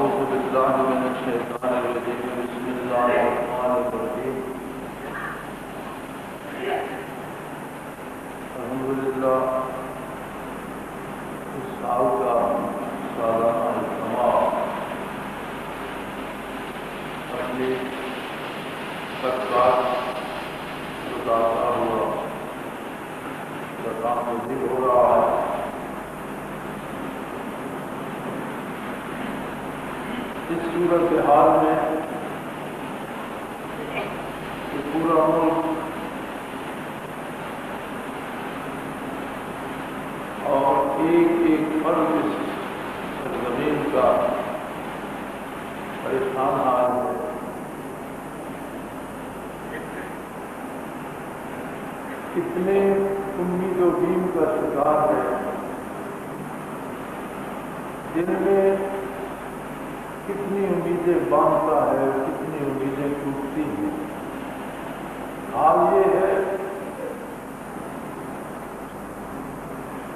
أعوذ بالله من الشيطان الرجيم بسم الله الرحمن الرحيم الحمد لله الساعة سالانہ اجتماع اپنی سرکار بتاتا ہوا کام مزید ہو رہا ہے۔ اس صورتحال میں کہ پورا ملک اور ایک فرد اس سرزمین کا پریشان حال ہے، کتنے امید و بیم کا شکار ہے، جن میں کتنی امیدیں باندھتا ہے، کتنی امیدیں ٹوٹتی ہیں۔ حال یہ ہے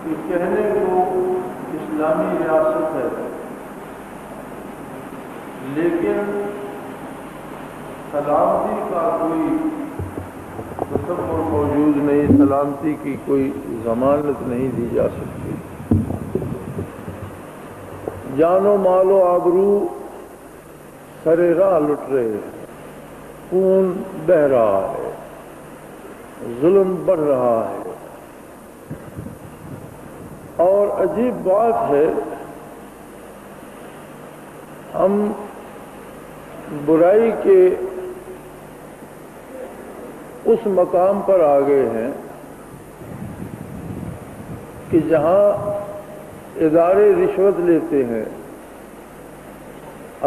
کہ کہنے کو اسلامی ریاست ہے، لیکن سلامتی کا کوئی تصور موجود نہیں، سلامتی کی کوئی ضمانت نہیں دی جا سکتی۔ جان و مال و آبرو سر راہ لٹ رہے ہیں، خون بہ رہا ہے، ظلم بڑھ رہا ہے، اور عجیب بات ہے ہم برائی کے اس مقام پر آ گئے ہیں کہ جہاں ادارے رشوت لیتے ہیں،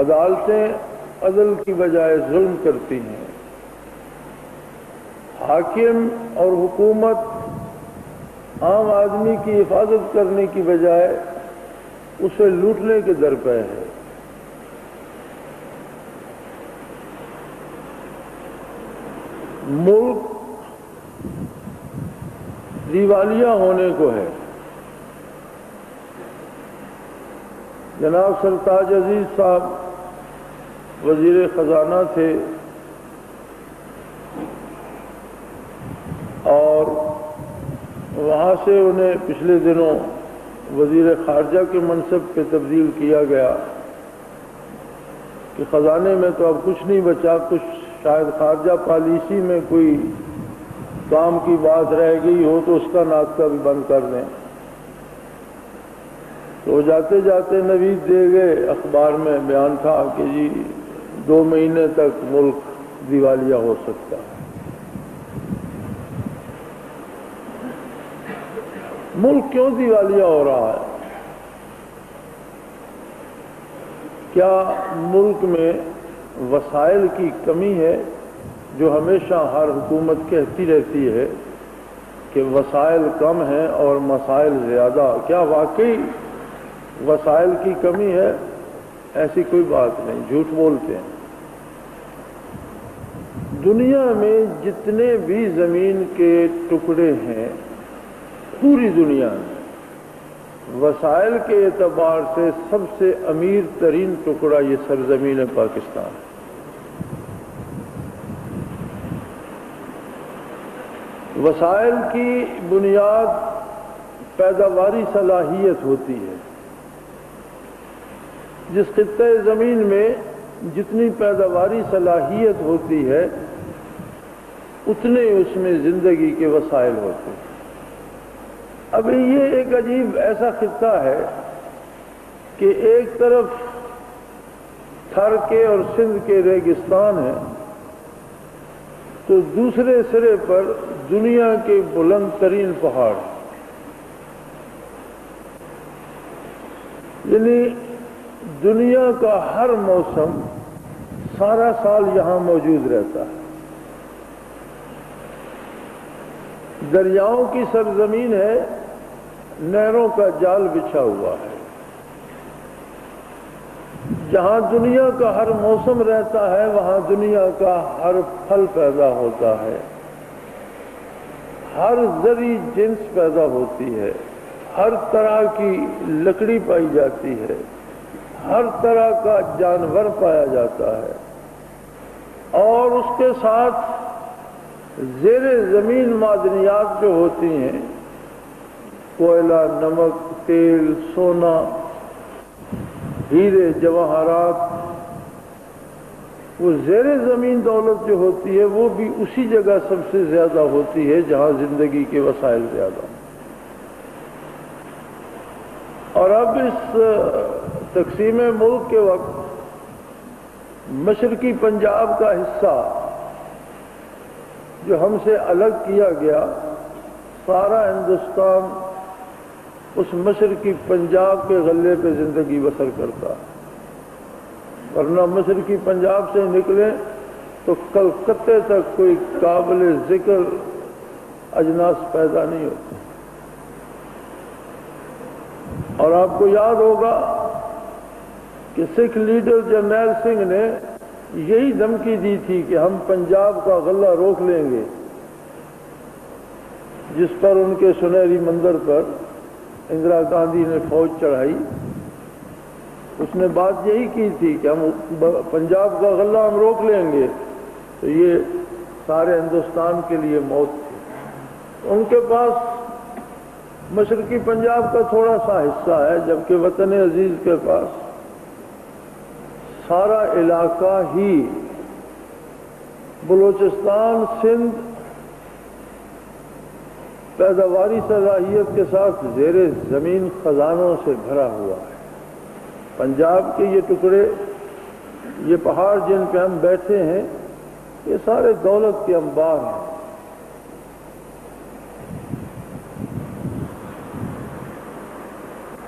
عدالتیں عدل کی بجائے ظلم کرتی ہیں، حاکم اور حکومت عام آدمی کی حفاظت کرنے کی بجائے اسے لوٹنے کے درپے ہے۔ ملک دیوالیہ ہونے کو ہے۔ جناب سرتاج عزیز صاحب وزیر خزانہ تھے اور وہاں سے انہیں پچھلے دنوں وزیر خارجہ کے منصب پہ تبدیل کیا گیا کہ خزانے میں تو اب کچھ نہیں بچا، کچھ شاید خارجہ پالیسی میں کوئی کام کی بات رہ گئی ہو تو اس کا ناطقہ بھی بند کر دیں۔ تو جاتے جاتے نوید دے گئے، اخبار میں بیان تھا کہ جی 2 مہینے تک ملک دیوالیہ ہو سکتا ہے۔ ملک کیوں دیوالیہ ہو رہا ہے؟ کیا ملک میں وسائل کی کمی ہے؟ جو ہمیشہ ہر حکومت کہتی رہتی ہے کہ وسائل کم ہیں اور مسائل زیادہ، کیا واقعی وسائل کی کمی ہے؟ ایسی کوئی بات نہیں، جھوٹ بولتے ہیں۔ دنیا میں جتنے بھی زمین کے ٹکڑے ہیں پوری دنیا میں، وسائل کے اعتبار سے سب سے امیر ترین ٹکڑا یہ سرزمین پاکستان ہے۔ وسائل کی بنیاد پیداواری صلاحیت ہوتی ہے۔ جس خطہ زمین میں جتنی پیداواری صلاحیت ہوتی ہے اتنے اس میں زندگی کے وسائل ہوتے ہیں۔ اب یہ ایک عجیب ایسا خطہ ہے کہ ایک طرف تھر کے اور سندھ کے ریگستان ہیں تو دوسرے سرے پر دنیا کے بلند ترین پہاڑ، یعنی دنیا کا ہر موسم سارا سال یہاں موجود رہتا ہے۔ دریاؤں کی سرزمین ہے، نہروں کا جال بچھا ہوا ہے۔ جہاں دنیا کا ہر موسم رہتا ہے وہاں دنیا کا ہر پھل پیدا ہوتا ہے، ہر زرعی جنس پیدا ہوتی ہے، ہر طرح کی لکڑی پائی جاتی ہے، ہر طرح کا جانور پایا جاتا ہے، اور اس کے ساتھ زیر زمین معدنیات جو ہوتی ہیں، کوئلہ، نمک، تیل، سونا، ہیرے، جواہرات، وہ زیر زمین دولت جو ہوتی ہے وہ بھی اسی جگہ سب سے زیادہ ہوتی ہے جہاں زندگی کے وسائل زیادہ ہیں۔ اور اب اس تقسیم ملک کے وقت مشرقی پنجاب کا حصہ جو ہم سے الگ کیا گیا، سارا ہندوستان اس مشرقی پنجاب کے غلے پہ زندگی بسر کرتا، ورنہ مشرقی پنجاب سے نکلے تو کلکتے تک کوئی قابل ذکر اجناس پیدا نہیں ہوتے۔ اور آپ کو یاد ہوگا کہ سکھ لیڈر جرنیل سنگھ نے یہی دھمکی دی تھی کہ ہم پنجاب کا غلہ روک لیں گے، جس پر ان کے سنہری مندر پر اندرا گاندھی نے فوج چڑھائی۔ اس نے بات یہی کی تھی کہ ہم پنجاب کا غلہ ہم روک لیں گے، تو یہ سارے ہندوستان کے لیے موت تھی۔ ان کے پاس مشرقی پنجاب کا تھوڑا سا حصہ ہے، جبکہ وطن عزیز کے پاس سارا علاقہ ہی بلوچستان، سندھ پیداواری صلاحیت کے ساتھ زیر زمین خزانوں سے بھرا ہوا ہے۔ پنجاب کے یہ ٹکڑے، یہ پہاڑ جن پہ ہم بیٹھے ہیں، یہ سارے دولت کے انبار ہیں۔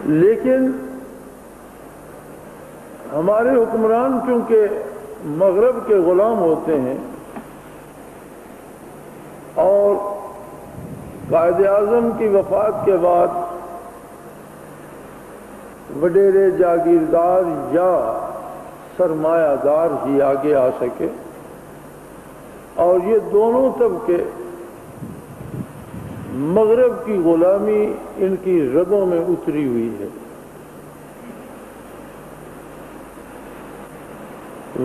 لیکن ہمارے حکمران چونکہ مغرب کے غلام ہوتے ہیں، اور قائد اعظم کی وفات کے بعد وڈیرے جاگیردار یا سرمایہ دار ہی آگے آ سکے، اور یہ دونوں طبقے مغرب کی غلامی ان کی رگوں میں اتری ہوئی ہے۔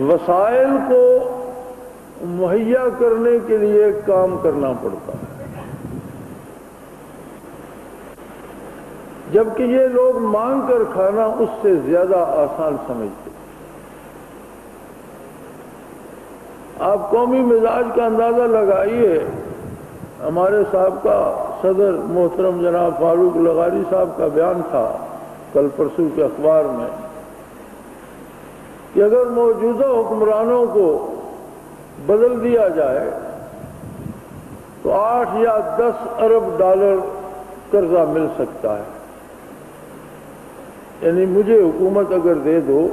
وسائل کو مہیا کرنے کے لیے کام کرنا پڑتا ہے، جبکہ یہ لوگ مانگ کر کھانا اس سے زیادہ آسان سمجھتے۔ آپ قومی مزاج کا اندازہ لگائیے۔ ہمارے سابقہ صدر محترم جناب فاروق لغاری صاحب کا بیان تھا کل پرسوں کے اخبار میں کہ اگر موجودہ حکمرانوں کو بدل دیا جائے تو 8 یا 10 ارب ڈالر قرضہ مل سکتا ہے۔ یعنی مجھے حکومت اگر دے دو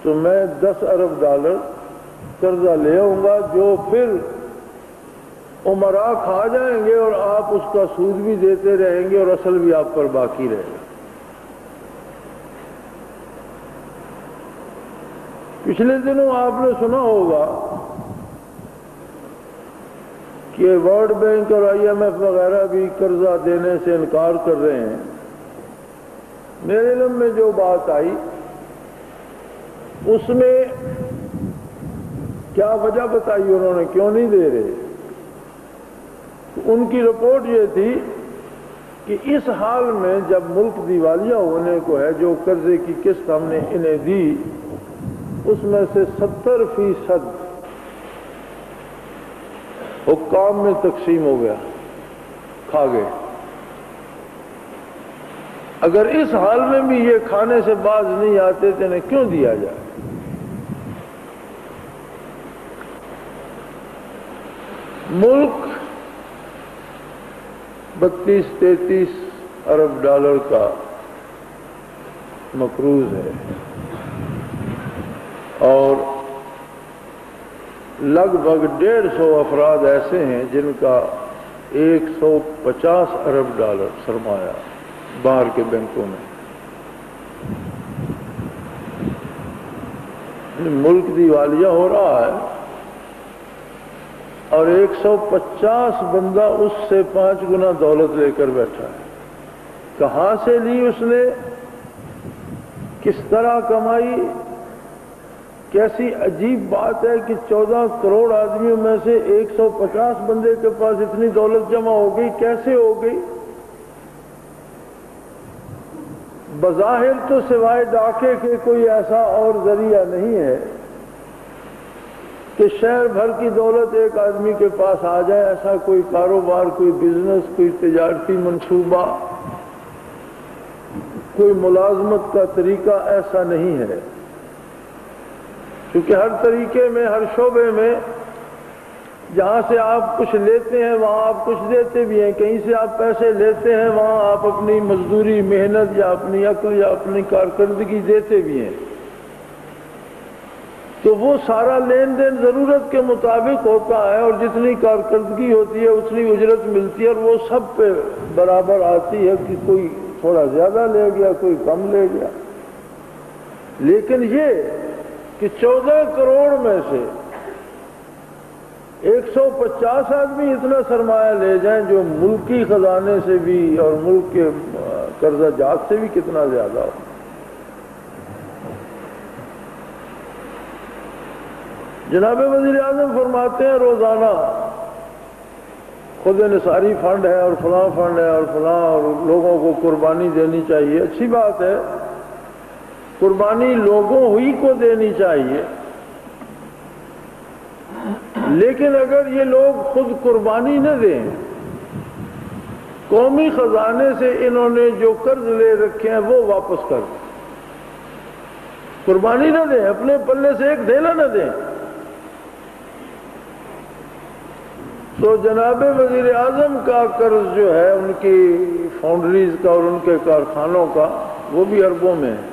تو میں 10 ارب ڈالر قرضہ لے آؤں گا، جو پھر عمرا کھا جائیں گے، اور آپ اس کا سود بھی دیتے رہیں گے اور اصل بھی آپ پر باقی رہے گا۔ پچھلے دنوں آپ نے سنا ہوگا کہ ورلڈ بینک اور IMF وغیرہ بھی قرضہ دینے سے انکار کر رہے ہیں۔ میرے علم میں جو بات آئی اس میں کیا وجہ بتائی انہوں نے کیوں نہیں دے رہے؟ ان کی رپورٹ یہ تھی کہ اس حال میں جب ملک دیوالیہ ہونے کو ہے، جو قرضے کی قسط ہم نے انہیں دی اس میں سے 70% حکام میں تقسیم ہو گیا، کھا گئے۔ اگر اس حال میں بھی یہ کھانے سے باز نہیں آتے تو انہیں کیوں دیا جائے؟ ملک 32-33 ارب ڈالر کا مقروض ہے، اور لگ بھگ 150 افراد ایسے ہیں جن کا 150 ارب ڈالر سرمایہ باہر کے بینکوں میں۔ ملک دیوالیہ ہو رہا ہے اور 150 بندہ اس سے 5 گنا دولت لے کر بیٹھا ہے۔ کہاں سے لی اس نے؟ کس طرح کمائی؟ کیسی عجیب بات ہے کہ 14 کروڑ آدمیوں میں سے 150 بندے کے پاس اتنی دولت جمع ہو گئی، کیسے ہو گئی؟ بظاہر تو سوائے ڈاکے کے کوئی ایسا اور ذریعہ نہیں ہے کہ شہر بھر کی دولت ایک آدمی کے پاس آ جائے۔ ایسا کوئی کاروبار، کوئی بزنس، کوئی تجارتی منصوبہ، کوئی ملازمت کا طریقہ ایسا نہیں ہے، کیونکہ ہر طریقے میں، ہر شعبے میں جہاں سے آپ کچھ لیتے ہیں وہاں آپ کچھ دیتے بھی ہیں، کہیں سے آپ پیسے لیتے ہیں وہاں آپ اپنی مزدوری، محنت یا اپنی عقل یا اپنی کارکردگی دیتے بھی ہیں۔ تو وہ سارا لین دین ضرورت کے مطابق ہوتا ہے، اور جتنی کارکردگی ہوتی ہے اتنی اجرت ملتی ہے، اور وہ سب پہ برابر آتی ہے کہ کوئی تھوڑا زیادہ لے گیا، کوئی کم لے گیا۔ لیکن یہ کہ 14 کروڑ میں سے 150 آدمی اتنا سرمایہ لے جائیں جو ملکی خزانے سے بھی اور ملک کے قرضہ جات سے بھی کتنا زیادہ ہو۔ جناب وزیر اعظم فرماتے ہیں روزانہ خود انحصاری فنڈ ہے اور فلاں فنڈ ہے اور فلاں، اور لوگوں کو قربانی دینی چاہیے۔ اچھی بات ہے، قربانی لوگوں ہی کو دینی چاہیے، لیکن اگر یہ لوگ خود قربانی نہ دیں، قومی خزانے سے انہوں نے جو قرض لے رکھے ہیں وہ واپس کر دیں، قربانی نہ دیں، اپنے پلے سے ایک ڈھیلا نہ دیں، تو جناب وزیر اعظم کا قرض جو ہے ان کی فاؤنڈریز کا اور ان کے کارخانوں کا، وہ بھی اربوں میں ہے۔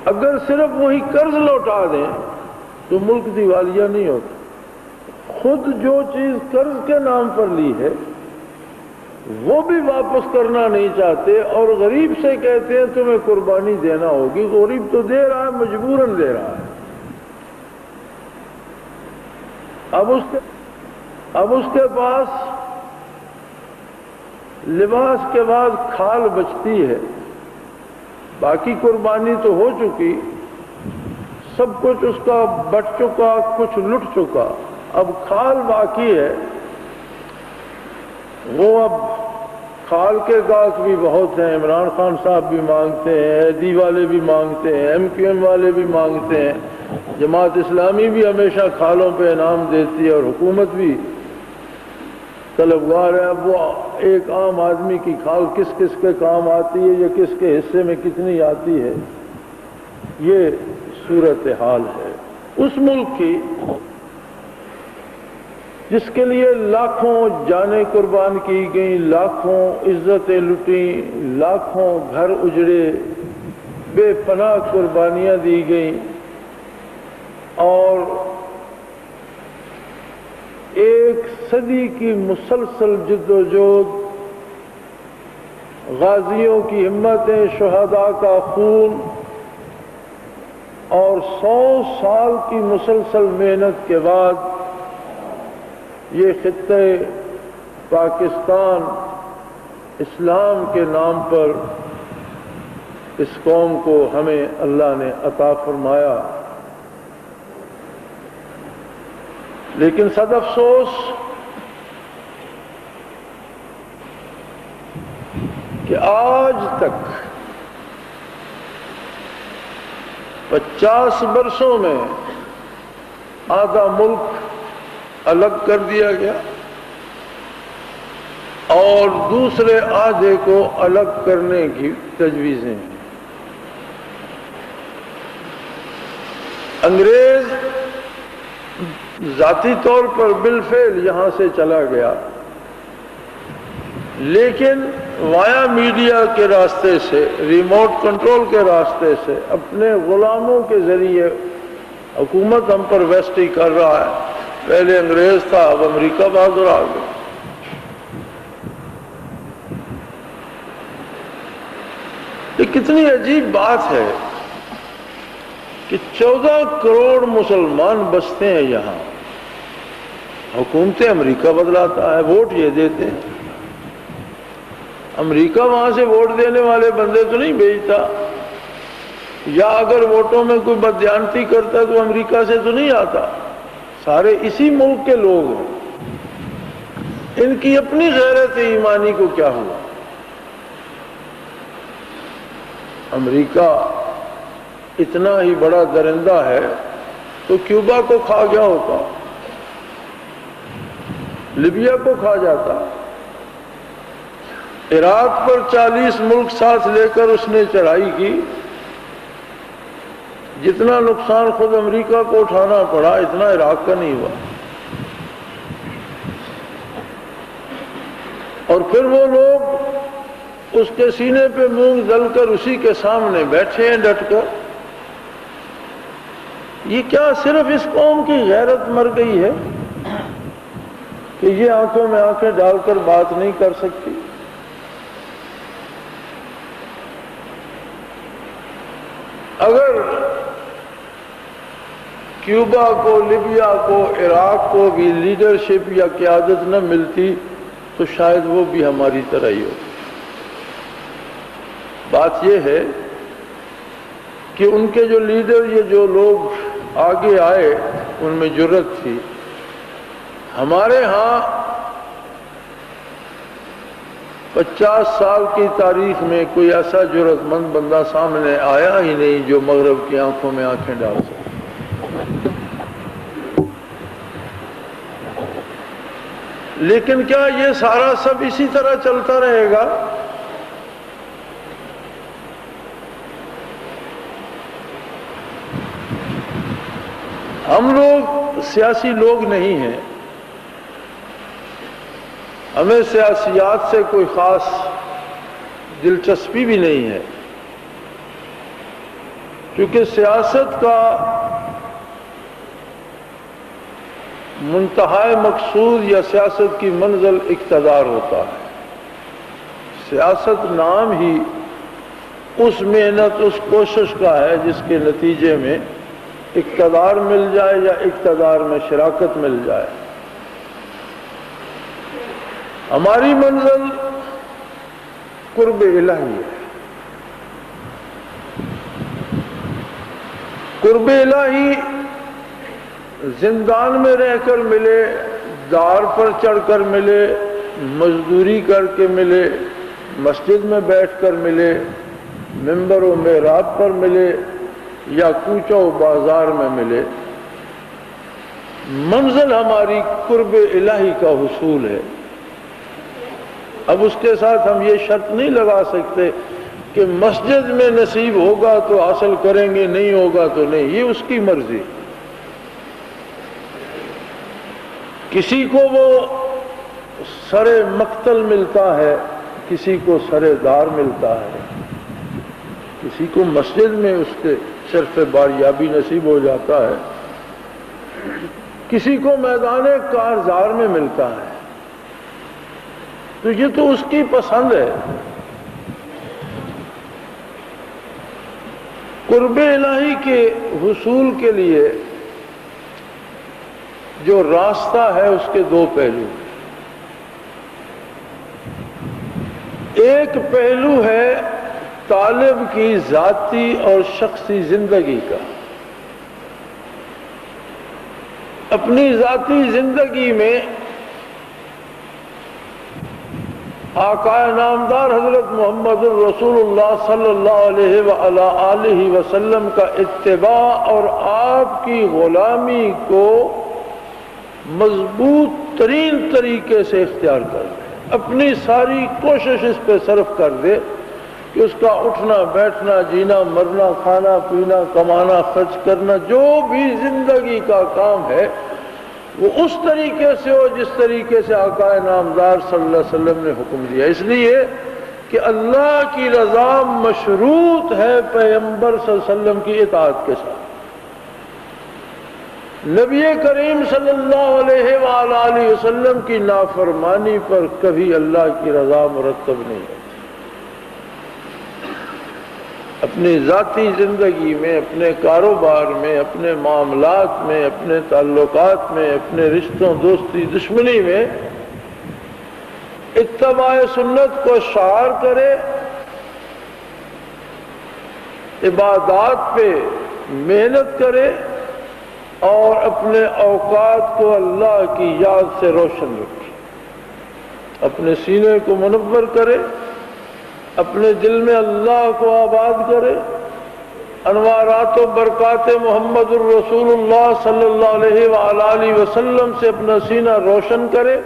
اگر صرف وہی قرض لوٹا دیں تو ملک دیوالیہ نہیں ہوتا۔ خود جو چیز قرض کے نام پر لی ہے وہ بھی واپس کرنا نہیں چاہتے، اور غریب سے کہتے ہیں تمہیں قربانی دینا ہوگی۔ غریب تو دے رہا ہے، مجبوراً دے رہا ہے۔ اب اس کے پاس لباس کے بعد کھال بچتی ہے، باقی قربانی تو ہو چکی، سب کچھ اس کا بٹ چکا، کچھ لٹ چکا، اب کھال باقی ہے۔ وہ اب کھال کے گاہک بھی بہت ہیں، عمران خان صاحب بھی مانگتے ہیں، ایدی والے بھی مانگتے ہیں، ایم کیو ایم والے بھی مانگتے ہیں، جماعت اسلامی بھی ہمیشہ کھالوں پہ انعام دیتی ہے، اور حکومت بھی طلبگار ہے۔ اب وہ ایک عام آدمی کی کھال کس کس کے کام آتی ہے یا کس کے حصے میں کتنی آتی ہے، یہ صورتحال ہے اس ملک کی جس کے لیے لاکھوں جانیں قربان کی گئیں، لاکھوں عزتیں لٹیں، لاکھوں گھر اجڑے، بے پناہ قربانیاں دی گئیں، اور ایک صدی کی مسلسل جد و جہد، غازیوں کی ہمتیں، شہداء کا خون، اور 100 سال کی مسلسل محنت کے بعد یہ خطہ پاکستان اسلام کے نام پر اس قوم کو ہمیں اللہ نے عطا فرمایا۔ لیکن صد افسوس کہ آج تک 50 برسوں میں آدھا ملک الگ کر دیا گیا اور دوسرے آدھے کو الگ کرنے کی تجویزیں ہیں۔ انگریز ذاتی طور پر بالفعل یہاں سے چلا گیا، لیکن وایا میڈیا کے راستے سے، ریموٹ کنٹرول کے راستے سے، اپنے غلاموں کے ذریعے حکومت ہم پر ویسٹی کر رہا ہے۔ پہلے انگریز تھا، اب امریکہ بہادر آ گیا۔ یہ کتنی عجیب بات ہے کہ 14 کروڑ مسلمان بستے ہیں یہاں، حکومتیں امریکہ بدلاتا ہے، ووٹ یہ دیتے ہیں، امریکہ وہاں سے ووٹ دینے والے بندے تو نہیں بھیجتا، یا اگر ووٹوں میں کوئی بددیانتی کرتا تو امریکہ سے تو نہیں آتا، سارے اسی ملک کے لوگ ہیں۔ ان کی اپنی غیرت ایمانی کو کیا ہوا؟ امریکہ اتنا ہی بڑا درندہ ہے تو کیوبا کو کھا گیا ہوتا، لیبیا کو کھا جاتا، عراق پر 40 ملک ساتھ لے کر اس نے چڑھائی کی، جتنا نقصان خود امریکہ کو اٹھانا پڑا اتنا عراق کا نہیں ہوا۔ اور پھر وہ لوگ اس کے سینے پہ مونگ دل کر اسی کے سامنے بیٹھے ہیں ڈٹ کر۔ یہ کیا صرف اس قوم کی غیرت مر گئی ہے کہ یہ آنکھوں میں آنکھیں ڈال کر بات نہیں کر سکتی؟ اگر کیوبا کو، لیبیا کو، عراق کو بھی لیڈرشپ یا قیادت نہ ملتی تو شاید وہ بھی ہماری طرح ہی ہو۔ بات یہ ہے کہ ان کے جو لیڈر، یہ جو لوگ آگے آئے ان میں جرت تھی۔ ہمارے ہاں 50 سال کی تاریخ میں کوئی ایسا جرت مند بندہ سامنے آیا ہی نہیں جو مغرب کی آنکھوں میں آنکھیں ڈال سکے۔ لیکن کیا یہ سارا سب اسی طرح چلتا رہے گا؟ ہم لوگ سیاسی لوگ نہیں ہیں، ہمیں سیاسیات سے کوئی خاص دلچسپی بھی نہیں ہے، کیونکہ سیاست کا منتہائی مقصود یا سیاست کی منزل اقتدار ہوتا ہے۔ سیاست نام ہی اس محنت، اس کوشش کا ہے جس کے نتیجے میں اقتدار مل جائے یا اقتدار میں شراکت مل جائے۔ ہماری منزل قرب الہی ہے۔ قرب الہی زندان میں رہ کر ملے، دار پر چڑھ کر ملے، مزدوری کر کے ملے، مسجد میں بیٹھ کر ملے، منبر و محراب پر ملے، یا کوچہ و بازار میں ملے، منزل ہماری قرب الہی کا حصول ہے۔ اب اس کے ساتھ ہم یہ شرط نہیں لگا سکتے کہ مسجد میں نصیب ہوگا تو حاصل کریں گے، نہیں ہوگا تو نہیں، یہ اس کی مرضی۔ کسی کو وہ سر مقتل ملتا ہے، کسی کو سر دار ملتا ہے، کسی کو مسجد میں اس کے صرف باریابی نصیب ہو جاتا ہے، کسی کو میدان کارزار میں ملتا ہے۔ تو یہ تو اس کی پسند ہے۔ قرب الہی کے حصول کے لیے جو راستہ ہے اس کے دو پہلو۔ ایک پہلو ہے طالب کی ذاتی اور شخصی زندگی کا۔ اپنی ذاتی زندگی میں آقا نامدار حضرت محمد الرسول اللہ صلی اللہ علیہ وآلہ وسلم کا اتباع اور آپ کی غلامی کو مضبوط ترین طریقے سے اختیار کر دے، اپنی ساری کوشش اس پہ صرف کر دے کہ اس کا اٹھنا بیٹھنا، جینا مرنا، کھانا پینا، کمانا خرچ کرنا، جو بھی زندگی کا کام ہے وہ اس طریقے سے ہو جس طریقے سے آقا نامدار صلی اللہ علیہ وسلم نے حکم دیا۔ اس لیے کہ اللہ کی رضا مشروط ہے پیغمبر صلی اللہ علیہ وسلم کی اطاعت کے ساتھ۔ نبی کریم صلی اللہ علیہ وآلہ وسلم کی نافرمانی پر کبھی اللہ کی رضا مرتب نہیں ہے۔ اپنی ذاتی زندگی میں، اپنے کاروبار میں، اپنے معاملات میں، اپنے تعلقات میں، اپنے رشتوں، دوستی، دشمنی میں اتباع سنت کو شعار کرے، عبادات پہ محنت کرے اور اپنے اوقات کو اللہ کی یاد سے روشن رکھے، اپنے سینے کو منور کرے، اپنے دل میں اللہ کو آباد کرے، انوارات و برکات محمد الرسول اللہ صلی اللہ علیہ وآلہ وسلم سے اپنا سینہ روشن کرے۔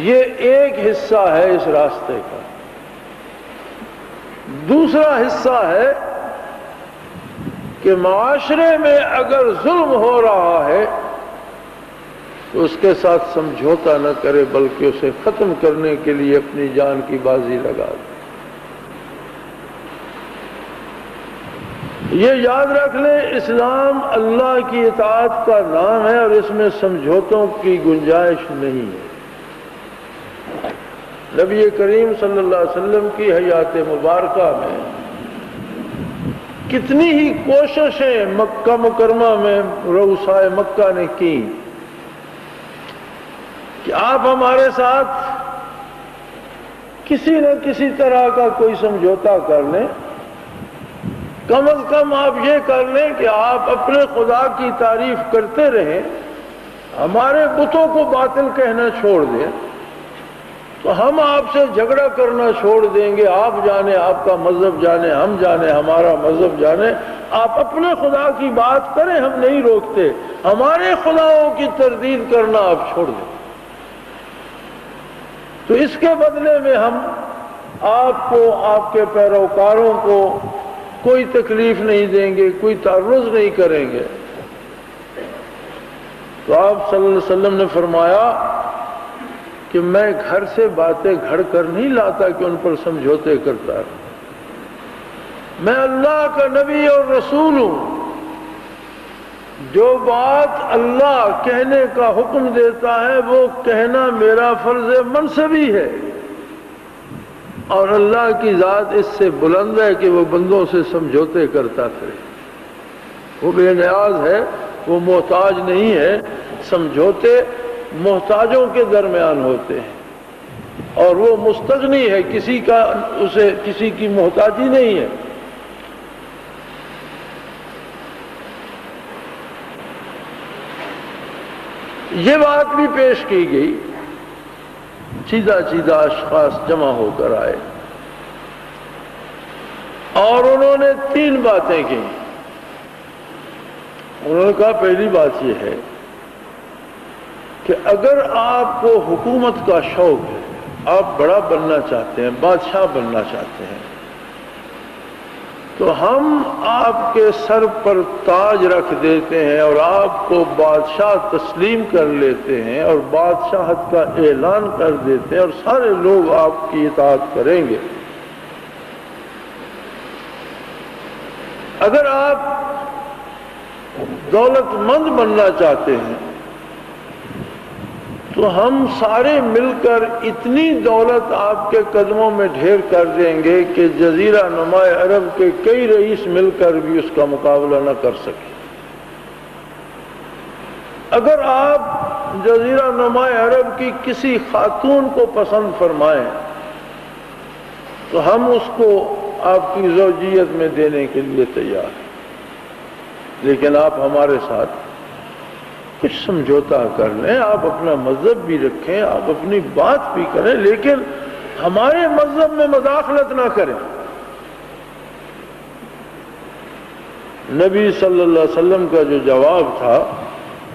یہ ایک حصہ ہے اس راستے کا۔ دوسرا حصہ ہے کہ معاشرے میں اگر ظلم ہو رہا ہے تو اس کے ساتھ سمجھوتا نہ کرے، بلکہ اسے ختم کرنے کے لیے اپنی جان کی بازی لگا دے۔ یہ یاد رکھ لیں، اسلام اللہ کی اطاعت کا نام ہے اور اس میں سمجھوتوں کی گنجائش نہیں ہے۔ نبی کریم صلی اللہ علیہ وسلم کی حیات مبارکہ میں کتنی ہی کوششیں مکہ مکرمہ میں رؤسائے مکہ نے کی کہ آپ ہمارے ساتھ کسی نہ کسی طرح کا کوئی سمجھوتا کر لیں، کم از کم آپ یہ کر لیں کہ آپ اپنے خدا کی تعریف کرتے رہیں، ہمارے بتوں کو باطل کہنا چھوڑ دیں، تو ہم آپ سے جھگڑا کرنا چھوڑ دیں گے۔ آپ جانے آپ کا مذہب جانے، ہم جانے ہمارا مذہب جانے، آپ اپنے خدا کی بات کریں، ہم نہیں روکتے، ہمارے خداؤں کی تردید کرنا آپ چھوڑ دیں۔ تو اس کے بدلے میں ہم آپ کو، آپ کے پیروکاروں کو کوئی تکلیف نہیں دیں گے، کوئی تعرض نہیں کریں گے۔ تو آپ صلی اللہ علیہ وسلم نے فرمایا کہ میں گھر سے باتیں گھڑ کر نہیں لاتا کہ ان پر سمجھوتے کرتا ہے، میں اللہ کا نبی اور رسول ہوں، جو بات اللہ کہنے کا حکم دیتا ہے وہ کہنا میرا فرض منصبی ہے، اور اللہ کی ذات اس سے بلند ہے کہ وہ بندوں سے سمجھوتے کرتا پھرے۔ وہ بے نیاز ہے، وہ محتاج نہیں ہے۔ سمجھوتے محتاجوں کے درمیان ہوتے ہیں اور وہ مستغنی ہے، کسی کا اسے کسی کی محتاجی نہیں ہے۔ یہ بات بھی پیش کی گئی، سیدھا اشخاص جمع ہو کر آئے اور انہوں نے 3 باتیں کی۔ انہوں نے کہا پہلی بات یہ ہے کہ اگر آپ کو حکومت کا شوق ہے، آپ بڑا بننا چاہتے ہیں، بادشاہ بننا چاہتے ہیں، تو ہم آپ کے سر پر تاج رکھ دیتے ہیں اور آپ کو بادشاہ تسلیم کر لیتے ہیں اور بادشاہت کا اعلان کر دیتے ہیں اور سارے لوگ آپ کی اطاعت کریں گے۔ اگر آپ دولت مند بننا چاہتے ہیں تو ہم سارے مل کر اتنی دولت آپ کے قدموں میں ڈھیر کر دیں گے کہ جزیرہ نما عرب کے کئی رئیس مل کر بھی اس کا مقابلہ نہ کر سکیں۔ اگر آپ جزیرہ نما عرب کی کسی خاتون کو پسند فرمائیں تو ہم اس کو آپ کی زوجیت میں دینے کے لیے تیار ہیں، لیکن آپ ہمارے ساتھ کچھ سمجھوتا کر لیں، آپ اپنا مذہب بھی رکھیں، آپ اپنی بات بھی کریں، لیکن ہمارے مذہب میں مداخلت نہ کریں۔ نبی صلی اللہ علیہ وسلم کا جو جواب تھا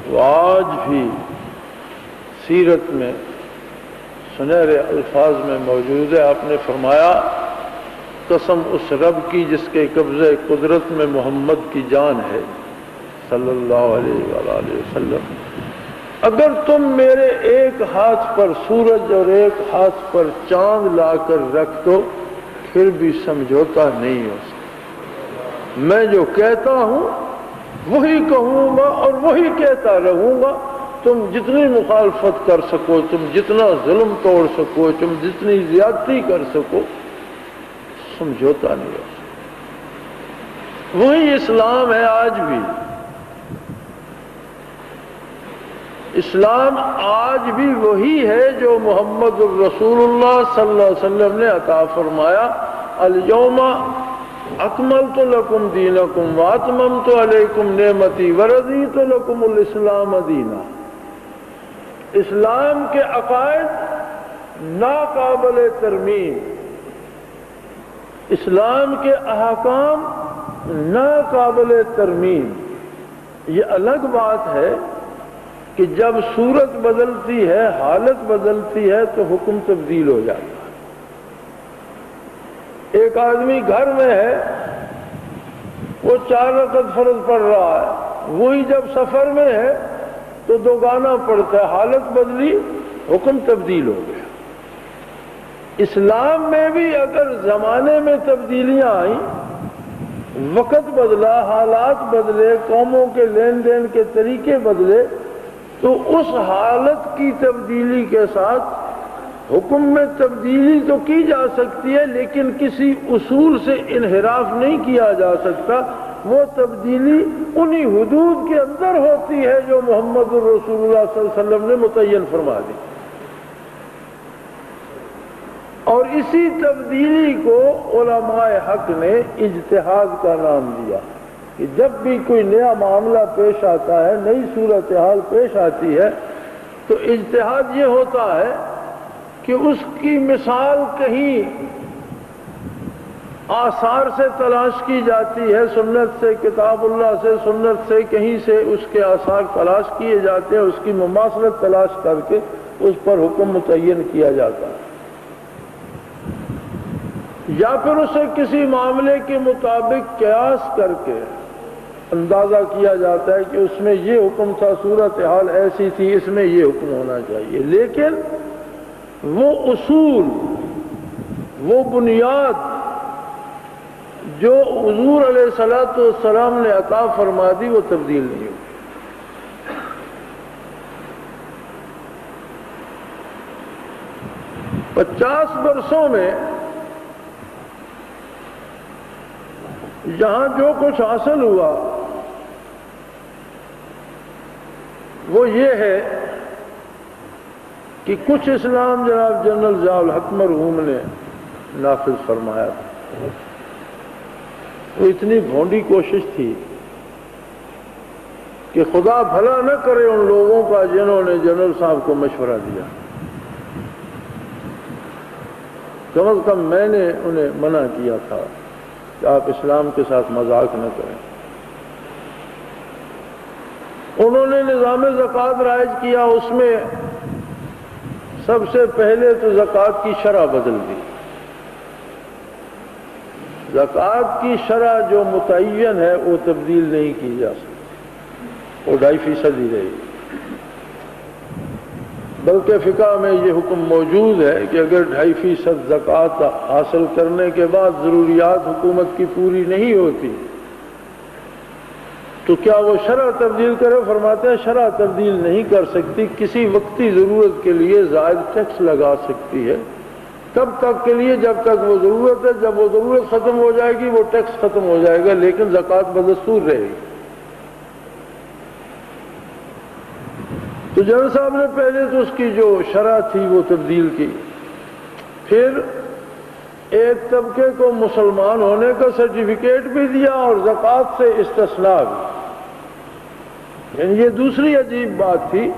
وہ آج بھی سیرت میں سنہرے الفاظ میں موجود ہے۔ آپ نے فرمایا قسم اس رب کی جس کے قبضے قدرت میں محمد کی جان ہے صلی اللہ علیہ وآلہ وسلم، اگر تم میرے ایک ہاتھ پر سورج اور ایک ہاتھ پر چاند لا کر رکھ دو پھر بھی سمجھوتا نہیں ہو سکتا۔ میں جو کہتا ہوں وہی کہوں گا اور وہی کہتا رہوں گا۔ تم جتنی مخالفت کر سکو، تم جتنا ظلم توڑ سکو، تم جتنی زیادتی کر سکو، سمجھوتا نہیں ہو سکتا۔ وہی اسلام ہے آج بھی۔ اسلام آج بھی وہی ہے جو محمد الرسول اللہ صلی اللہ علیہ وسلم نے عطا فرمایا، الیوم اکملت لکم دینکم واتممت علیکم نعمتی ورضیت لکم الاسلام دینا۔ اسلام کے عقائد ناقابل ترمیم، اسلام کے احکام ناقابل ترمیم۔ یہ الگ بات ہے کہ جب صورت بدلتی ہے، حالت بدلتی ہے تو حکم تبدیل ہو جاتا ہے۔ ایک آدمی گھر میں ہے، وہ 4 رکعت فرض پڑھ رہا ہے، وہی جب سفر میں ہے تو 2 گانا پڑھتا ہے، حالت بدلی، حکم تبدیل ہو گیا۔ اسلام میں بھی اگر زمانے میں تبدیلیاں آئیں، وقت بدلا، حالات بدلے، قوموں کے لین دین کے طریقے بدلے، تو اس حالت کی تبدیلی کے ساتھ حکم میں تبدیلی تو کی جا سکتی ہے، لیکن کسی اصول سے انحراف نہیں کیا جا سکتا۔ وہ تبدیلی انہی حدود کے اندر ہوتی ہے جو محمد الرسول اللہ صلی اللہ علیہ وسلم نے متعین فرما دی، اور اسی تبدیلی کو علماء حق نے اجتہاد کا نام دیا کہ جب بھی کوئی نیا معاملہ پیش آتا ہے، نئی صورتحال پیش آتی ہے، تو اجتہاد یہ ہوتا ہے کہ اس کی مثال کہیں آثار سے تلاش کی جاتی ہے، سنت سے، کتاب اللہ سے، سنت سے، کہیں سے اس کے آثار تلاش کیے جاتے ہیں، اس کی مماثلت تلاش کر کے اس پر حکم متعین کیا جاتا ہے، یا پھر اسے کسی معاملے کے مطابق قیاس کر کے اندازہ کیا جاتا ہے کہ اس میں یہ حکم تھا، صورتحال ایسی تھی، اس میں یہ حکم ہونا چاہیے۔ لیکن وہ اصول، وہ بنیاد جو حضور علیہ الصلوۃ والسلام نے عطا فرما دی، وہ تبدیل نہیں ہوئی۔ 50 برسوں میں یہاں جو کچھ حاصل ہوا وہ یہ ہے کہ کچھ اسلام جناب جنرل ضیاء الحق مرحوم نے نافذ فرمایا تھا۔ وہ اتنی بھونڈی کوشش تھی کہ خدا بھلا نہ کرے ان لوگوں کا جنہوں نے جنرل صاحب کو مشورہ دیا۔ کم از کم میں نے انہیں منع کیا تھا کہ آپ اسلام کے ساتھ مذاق نہ کریں۔ انہوں نے نظام زکوٰۃ رائج کیا، اس میں سب سے پہلے تو زکوٰۃ کی شرح بدل دی۔ زکوٰۃ کی شرح جو متعین ہے وہ تبدیل نہیں کی جا سکتی، وہ 2.5% ہی رہی۔ بلکہ فقہ میں یہ حکم موجود ہے کہ اگر 2.5% زکوٰۃ حاصل کرنے کے بعد ضروریات حکومت کی پوری نہیں ہوتی تو کیا وہ شرع تبدیل کرے؟ فرماتے ہیں شرع تبدیل نہیں کر سکتی، کسی وقتی ضرورت کے لیے زائد ٹیکس لگا سکتی ہے، تب تک کے لیے جب تک وہ ضرورت ہے، جب وہ ضرورت ختم ہو جائے گی وہ ٹیکس ختم ہو جائے گا، لیکن زکوٰۃ بدستور رہے گی۔ تو جنرل صاحب نے پہلے تو اس کی جو شرح تھی وہ تبدیل کی، پھر ایک طبقے کو مسلمان ہونے کا سرٹیفکیٹ بھی دیا اور زکوٰۃ سے استثناء بھی۔ یعنی یہ دوسری عجیب بات تھی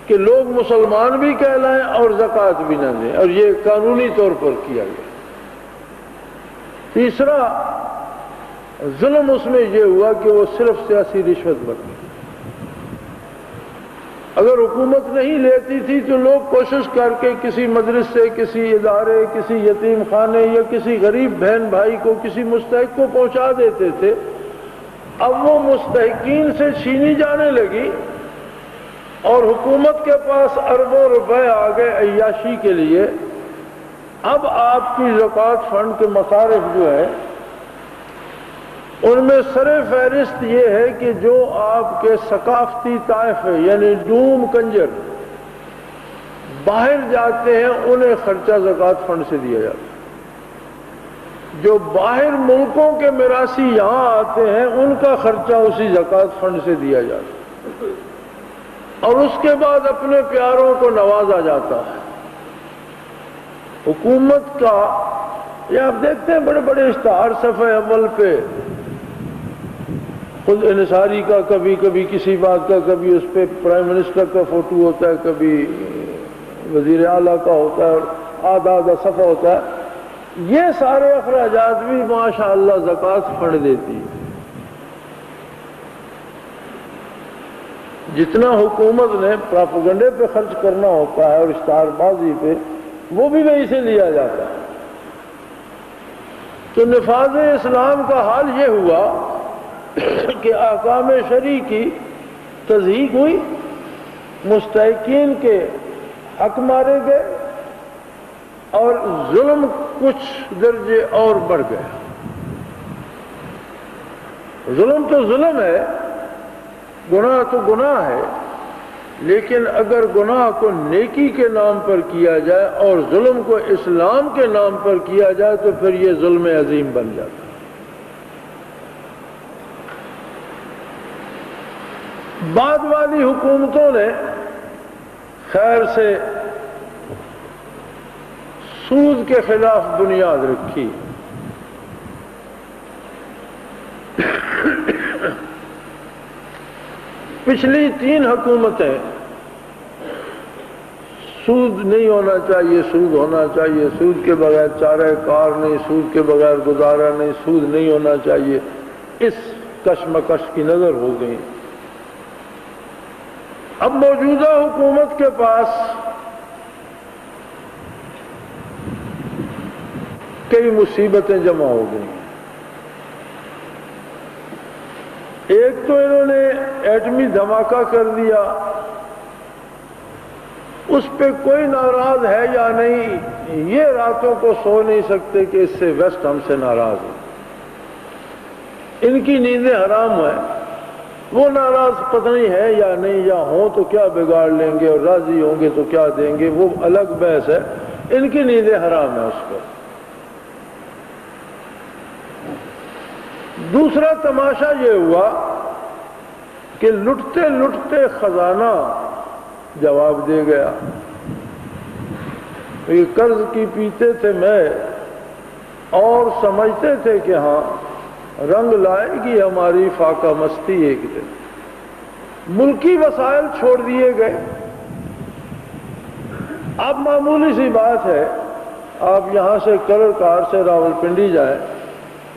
کہ لوگ مسلمان بھی کہلائیں اور زکوٰۃ بھی نہ دیں، اور یہ قانونی طور پر کیا گیا۔ تیسرا ظلم اس میں یہ ہوا کہ وہ صرف سیاسی رشوت بن گئی۔ اگر حکومت نہیں لیتی تھی تو لوگ کوشش کر کے کسی مدرسے، کسی ادارے، کسی یتیم خانے یا کسی غریب بہن بھائی کو، کسی مستحق کو پہنچا دیتے تھے۔ اب وہ مستحقین سے چھینی جانے لگی اور حکومت کے پاس اربوں روپے آ گئے عیاشی کے لیے۔ اب آپ کی زکوٰۃ فنڈ کے مصارف جو ہے ان میں سر فہرست یہ ہے کہ جو آپ کے ثقافتی طائفے یعنی ڈوم کنجر باہر جاتے ہیں انہیں خرچہ زکوٰۃ فنڈ سے دیا جاتا ہے، جو باہر ملکوں کے میراثی یہاں آتے ہیں ان کا خرچہ اسی زکوٰۃ فنڈ سے دیا جاتا ہے۔ اور اس کے بعد اپنے پیاروں کو نوازا جاتا ہے۔ حکومت کا یہ آپ دیکھتے ہیں بڑے بڑے اشتہار صفحہ اول پہ، خود انصاری کا کبھی کبھی کسی بات کا، کبھی اس پہ پرائم منسٹر کا فوٹو ہوتا ہے، کبھی وزیر اعلیٰ کا ہوتا ہے، اور آدھا صفحہ ہوتا ہے۔ یہ سارے اخراجات بھی ماشاءاللہ زکوٰۃ فنڈ دیتی ہے۔ جتنا حکومت نے پراپیگنڈے پہ خرچ کرنا ہوتا ہے اور اشتہار بازی پہ، وہ بھی وہیں سے لیا جاتا ہے۔ تو نفاذ اسلام کا حال یہ ہوا کہ احکام شرعی کی تضحیق ہوئی، مستحقین کے حق مارے گئے، اور ظلم کچھ درجے اور بڑھ گئے۔ ظلم تو ظلم ہے، گناہ تو گناہ ہے، لیکن اگر گناہ کو نیکی کے نام پر کیا جائے اور ظلم کو اسلام کے نام پر کیا جائے تو پھر یہ ظلم عظیم بن جاتا ہے۔ بعد والی حکومتوں نے خیر سے سود کے خلاف بنیاد رکھی۔ پچھلی 3 حکومتیں سود نہیں ہونا چاہیے، سود ہونا چاہیے، سود کے بغیر چارہ کار نہیں، سود کے بغیر گزارا نہیں، سود نہیں ہونا چاہیے، اس کشمکش کی نظر ہو گئی۔ اب موجودہ حکومت کے پاس کئی مصیبتیں جمع ہو گئی۔ ایک تو انہوں نے ایٹمی دھماکہ کر دیا، اس پہ کوئی ناراض ہے یا نہیں، یہ راتوں کو سو نہیں سکتے کہ اس سے ویسٹ ہم سے ناراض ہے، ان کی نیندیں حرام ہیں۔ وہ ناراض پتہ نہیں ہے یا نہیں، یا ہوں تو کیا بگاڑ لیں گے، اور راضی ہوں گے تو کیا دیں گے، وہ الگ بحث ہے، ان کی نیندیں حرام ہیں اس پر۔ دوسرا تماشا یہ ہوا کہ لٹتے لٹتے خزانہ جواب دے گیا۔ یہ قرض کی پیتے تھے میں، اور سمجھتے تھے کہ ہاں رنگ لائے گی ہماری فاقہ مستی ایک دن۔ ملکی وسائل چھوڑ دیے گئے۔ اب معمولی سی بات ہے، آپ یہاں سے کلر کار سے راولپنڈی جائیں،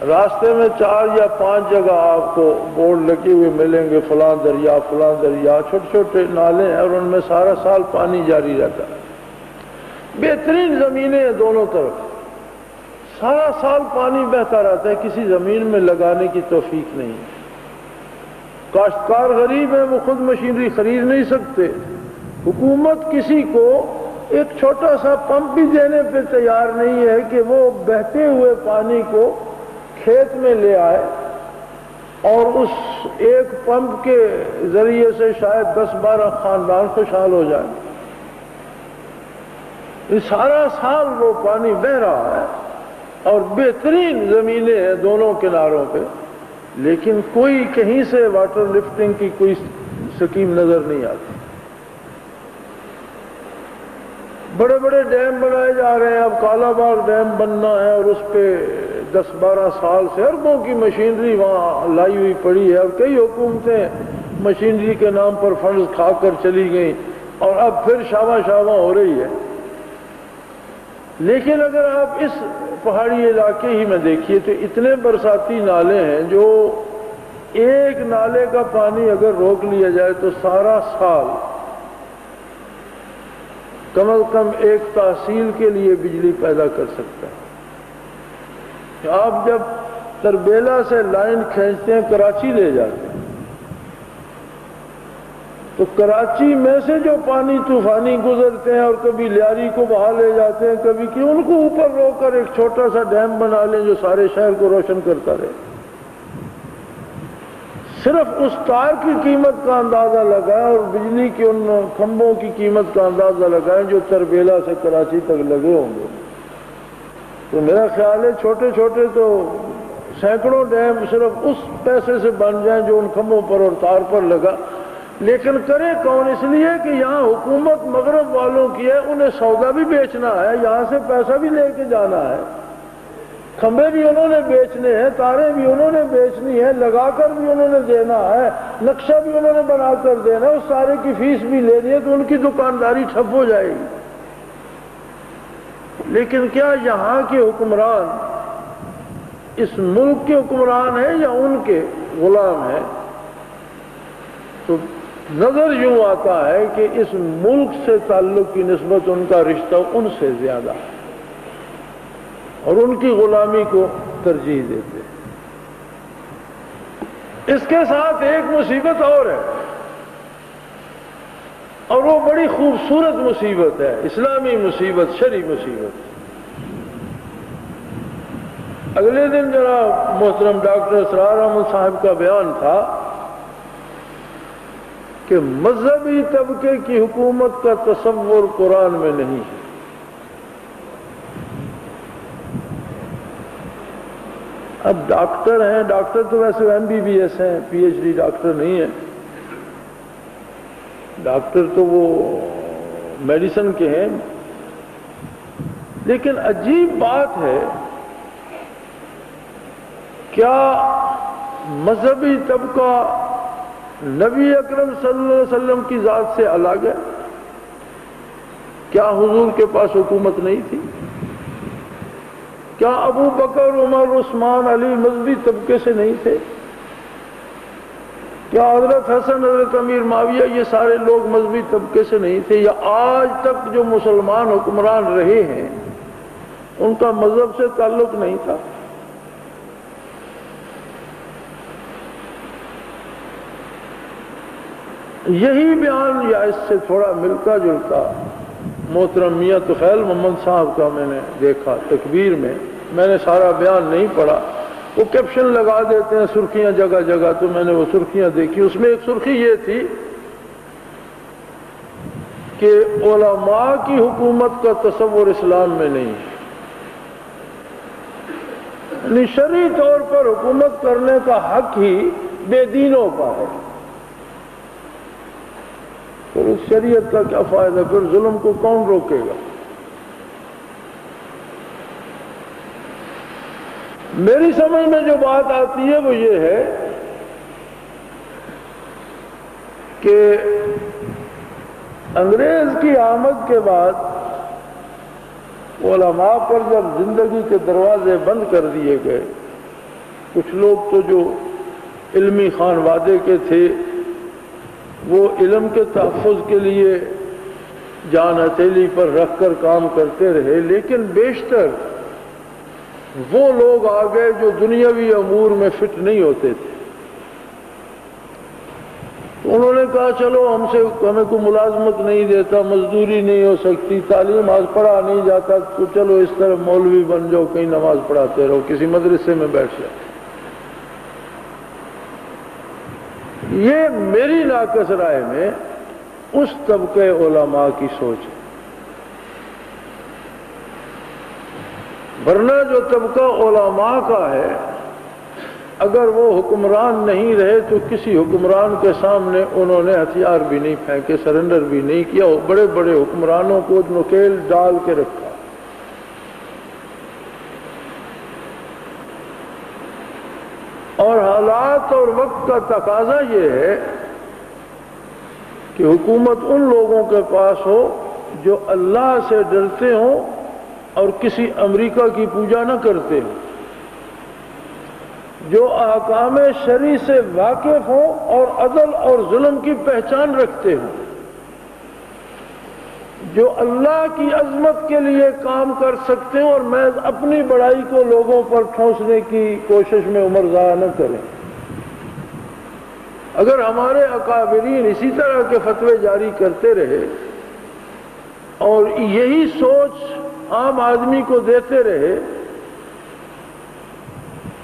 راستے میں 4 یا 5 جگہ آپ کو بورڈ لگے ہوئے ملیں گے، فلاں دریا فلاں دریا، چھوٹے چھوٹے نالے ہیں اور ان میں سارا سال پانی جاری رہتا ہے۔ بہترین زمینیں ہیں دونوں طرف، سارا سال پانی بہتا رہتا ہے، کسی زمین میں لگانے کی توفیق نہیں۔ کاشتکار غریب ہیں، وہ خود مشینری خرید نہیں سکتے، حکومت کسی کو ایک چھوٹا سا پمپ بھی دینے پہ تیار نہیں ہے کہ وہ بہتے ہوئے پانی کو کھیت میں لے آئے، اور اس ایک پمپ کے ذریعے سے شاید 10-12 خاندان خوشحال ہو جائیں۔ یہ سارا سال وہ پانی بہہ رہا ہے، اور بہترین زمینیں ہیں دونوں کناروں پہ، لیکن کوئی کہیں سے واٹر لفٹنگ کی کوئی سکیم نظر نہیں آتی۔ بڑے بڑے ڈیم بنائے جا رہے ہیں، اب کالا باغ ڈیم بننا ہے، اور اس پہ 10-12 سال سے اربوں کی مشینری وہاں لائی ہوئی پڑی ہے، اور کئی حکومتیں مشینری کے نام پر فنڈز کھا کر چلی گئیں، اور اب پھر شاوا ہو رہی ہے۔ لیکن اگر آپ اس پہاڑی علاقے ہی میں دیکھیے تو اتنے برساتی نالے ہیں، جو ایک نالے کا پانی اگر روک لیا جائے تو سارا سال کم از کم ایک تحصیل کے لیے بجلی پیدا کر سکتا ہے۔ آپ جب تربیلا سے لائن کھینچتے ہیں، کراچی لے جاتے ہیں، تو کراچی میں سے جو پانی طوفانی گزرتے ہیں اور کبھی لیاری کو بہا لے جاتے ہیں، کبھی کہ ان کو اوپر روک کر ایک چھوٹا سا ڈیم بنا لیں جو سارے شہر کو روشن کرتا رہے۔ صرف اس تار کی قیمت کا اندازہ لگائیں اور بجلی کے ان کھمبوں کی قیمت کا اندازہ لگائیں جو تربیلا سے کراچی تک لگے ہوں گے، تو میرا خیال ہے چھوٹے چھوٹے تو سینکڑوں ڈیم صرف اس پیسے سے بن جائیں جو ان کھمبوں پر اور تار پر لگا۔ لیکن کرے کون؟ اس لیے کہ یہاں حکومت مغرب والوں کی ہے، انہیں سودا بھی بیچنا ہے، یہاں سے پیسہ بھی لے کے جانا ہے، کھمبے بھی انہوں نے بیچنے ہیں، تاریں بھی انہوں نے بیچنی ہے، لگا کر بھی انہوں نے دینا ہے، نقشہ بھی انہوں نے بنا کر دینا ہے، اس سارے کی فیس بھی لینی ہے، تو ان کی دکانداری ٹھپ ہو جائے گی۔ لیکن کیا یہاں کے حکمران اس ملک کے حکمران ہیں یا ان کے غلام ہیں؟ تو نظر یوں آتا ہے کہ اس ملک سے تعلق کی نسبت ان کا رشتہ ان سے زیادہ ہے اور ان کی غلامی کو ترجیح دیتے ہیں۔ اس کے ساتھ ایک مصیبت اور ہے، اور وہ بڑی خوبصورت مصیبت ہے، اسلامی مصیبت، شرعی مصیبت۔ اگلے دن جناب محترم ڈاکٹر اسرار احمد صاحب کا بیان تھا کہ مذہبی طبقے کی حکومت کا تصور قرآن میں نہیں ہے۔ اب ڈاکٹر ہیں، ڈاکٹر تو ویسے MBBS ہیں، PhD ڈاکٹر نہیں ہیں، ڈاکٹر تو وہ میڈیسن کے ہیں، لیکن عجیب بات ہے، کیا مذہبی طبقہ نبی اکرم صلی اللہ علیہ وسلم کی ذات سے الگ ہے؟ کیا حضور کے پاس حکومت نہیں تھی؟ کیا ابو بکر، عمر، عثمان، علی مذہبی طبقے سے نہیں تھے؟ کیا حضرت حسن، حضرت امیر معاویہ یہ سارے لوگ مذہبی طبقے سے نہیں تھے؟ یا آج تک جو مسلمان حکمران رہے ہیں ان کا مذہب سے تعلق نہیں تھا؟ یہی بیان یا اس سے تھوڑا ملتا جلتا محترم میاں طفیل محمد صاحب کا میں نے دیکھا تکبیر میں نے سارا بیان نہیں پڑھا، وہ کیپشن لگا دیتے ہیں سرخیاں جگہ جگہ، تو میں نے وہ سرخیاں دیکھی، اس میں ایک سرخی یہ تھی کہ علماء کی حکومت کا تصور اسلام میں نہیں ہے، یعنی شرعی طور پر حکومت کرنے کا حق ہی بے دینوں کا ہے۔ پھر اس شریعت کا کیا فائدہ؟ پھر ظلم کو کون روکے گا؟ میری سمجھ میں جو بات آتی ہے وہ یہ ہے کہ انگریز کی آمد کے بعد علماء پر جب زندگی کے دروازے بند کر دیے گئے، کچھ لوگ تو جو علمی خانوادے کے تھے وہ علم کے تحفظ کے لیے جان ہتھیلی پر رکھ کر کام کرتے رہے، لیکن بیشتر وہ لوگ آ گئے جو دنیاوی امور میں فٹ نہیں ہوتے تھے۔ انہوں نے کہا چلو ہمیں کوئی ملازمت نہیں دیتا، مزدوری نہیں ہو سکتی، تعلیم آج پڑھا نہیں جاتا، تو چلو اس طرح مولوی بن جاؤ، کہیں نماز پڑھاتے رہو، کسی مدرسے میں بیٹھ جاؤ۔ یہ میری ناقص رائے میں اس طبقے علماء کی سوچ ہے، ورنہ جو طبقہ علماء کا ہے اگر وہ حکمران نہیں رہے تو کسی حکمران کے سامنے انہوں نے ہتھیار بھی نہیں پھینکے، سرنڈر بھی نہیں کیا، بڑے بڑے حکمرانوں کو نکیل ڈال کے رکھا۔ اور حالات اور وقت کا تقاضا یہ ہے کہ حکومت ان لوگوں کے پاس ہو جو اللہ سے ڈرتے ہوں اور کسی امریکہ کی پوجا نہ کرتے ہوں، جو احکام شرعی سے واقف ہوں اور عدل اور ظلم کی پہچان رکھتے ہوں، جو اللہ کی عظمت کے لیے کام کر سکتے ہیں اور محض اپنی بڑائی کو لوگوں پر ٹھونسنے کی کوشش میں عمر ضائع نہ کریں۔ اگر ہمارے اکابرین اسی طرح کے فتوے جاری کرتے رہے اور یہی سوچ عام آدمی کو دیتے رہے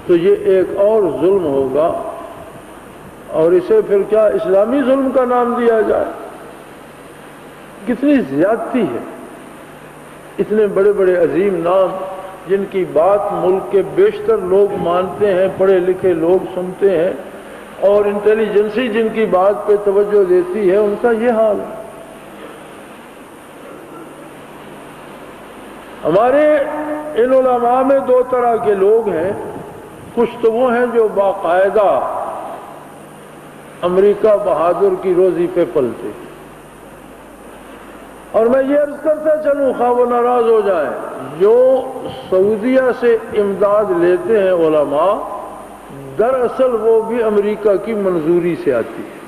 تو یہ ایک اور ظلم ہوگا، اور اسے پھر کیا اسلامی ظلم کا نام دیا جائے؟ کتنی زیادتی ہے۔ اتنے بڑے بڑے عظیم نام جن کی بات ملک کے بیشتر لوگ مانتے ہیں، پڑھے لکھے لوگ سنتے ہیں، اور انٹیلیجنسی جن کی بات پہ توجہ دیتی ہے ان کا یہ حال ہے۔ ہمارے ان علماء میں دو طرح کے لوگ ہیں، کچھ تو وہ ہیں جو باقاعدہ امریکہ بہادر کی روزی پہ پلتے، اور میں یہ عرض کرتا چلوں خواہ وہ ناراض ہو جائیں، جو سعودیہ سے امداد لیتے ہیں علماء، دراصل وہ بھی امریکہ کی منظوری سے آتی ہے۔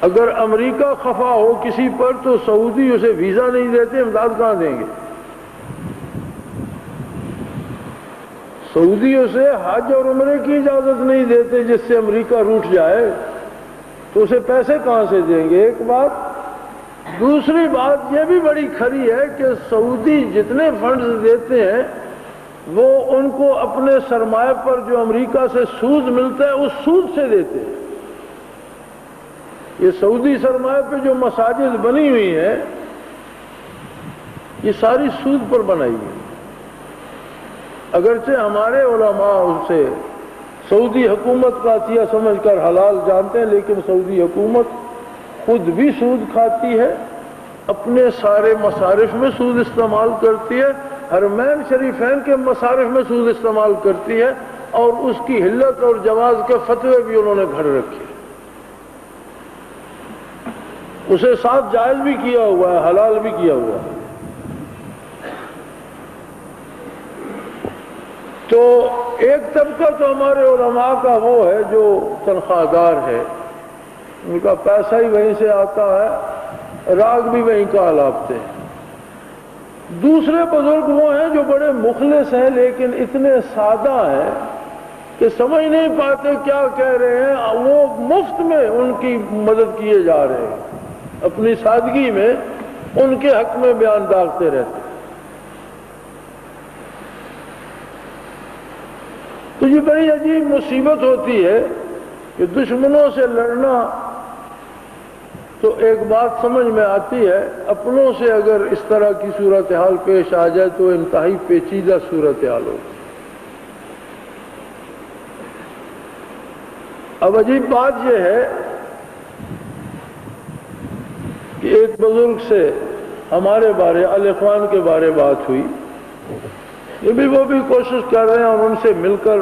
اگر امریکہ خفا ہو کسی پر تو سعودی اسے ویزا نہیں دیتے، امداد کہاں دیں گے؟ سعودی اسے حج اور عمرے کی اجازت نہیں دیتے جس سے امریکہ روٹھ جائے، تو اسے پیسے کہاں سے دیں گے؟ ایک بات۔ دوسری بات یہ بھی بڑی کھری ہے کہ سعودی جتنے فنڈز دیتے ہیں وہ ان کو اپنے سرمایہ پر جو امریکہ سے سود ملتا ہے اس سود سے دیتے ہیں۔ یہ سعودی سرمایہ پہ جو مساجد بنی ہوئی ہیں یہ ساری سود پر بنائی گئی، اگرچہ ہمارے علماء ان سے سعودی حکومت کا عطیہ سمجھ کر حلال جانتے ہیں، لیکن سعودی حکومت خود بھی سود کھاتی ہے، اپنے سارے مصارف میں سود استعمال کرتی ہے، حرمین شریفین کے مصارف میں سود استعمال کرتی ہے، اور اس کی حلت اور جواز کے فتوے بھی انہوں نے گھڑ رکھے، اسے ساتھ جائز بھی کیا ہوا ہے، حلال بھی کیا ہوا ہے۔ تو ایک طبقہ تو ہمارے علماء کا وہ ہے جو تنخواہ دار ہے، ان کا پیسہ ہی وہیں سے آتا ہے، راگ بھی وہیں کا لاپتے ہیں۔ دوسرے بزرگ وہ ہیں جو بڑے مخلص ہیں لیکن اتنے سادہ ہیں کہ سمجھ نہیں پاتے کیا کہہ رہے ہیں، وہ مفت میں ان کی مدد کیے جا رہے ہیں، اپنی سادگی میں ان کے حق میں بیان داغتے رہتے ہیں۔ تو یہ بڑی عجیب مصیبت ہوتی ہے کہ دشمنوں سے لڑنا تو ایک بات سمجھ میں آتی ہے، اپنوں سے اگر اس طرح کی صورتحال پیش آ جائے تو انتہائی پیچیدہ صورتحال ہوگی۔ اب عجیب بات یہ ہے کہ ایک بزرگ سے ہمارے بارے الاخوان کے بارے بات ہوئی، یہ بھی وہ بھی کوشش کر رہے ہیں اور ان سے مل کر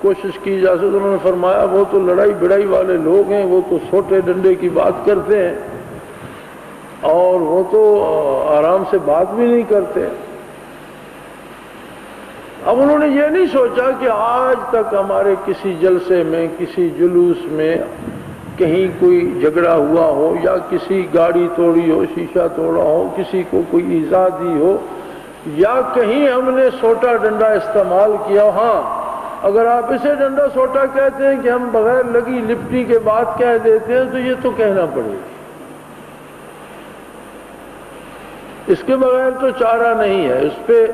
کوشش کی جا سکے۔ انہوں نے فرمایا وہ تو لڑائی بڑائی والے لوگ ہیں، وہ تو سوٹے ڈنڈے کی بات کرتے ہیں اور وہ تو آرام سے بات بھی نہیں کرتے۔ اب انہوں نے یہ نہیں سوچا کہ آج تک ہمارے کسی جلسے میں، کسی جلوس میں کہیں کوئی جھگڑا ہوا ہو یا کسی گاڑی توڑی ہو، شیشہ توڑا ہو، کسی کو کوئی ایذا دی ہو یا کہیں ہم نے سوٹا ڈنڈا استعمال کیا۔ ہاں، اگر آپ اسے ڈنڈا سوٹا کہتے ہیں کہ ہم بغیر لگی لپٹی کے بات کہہ دیتے ہیں تو یہ تو کہنا پڑے گا، اس کے بغیر تو چارہ نہیں ہے۔ اس پہ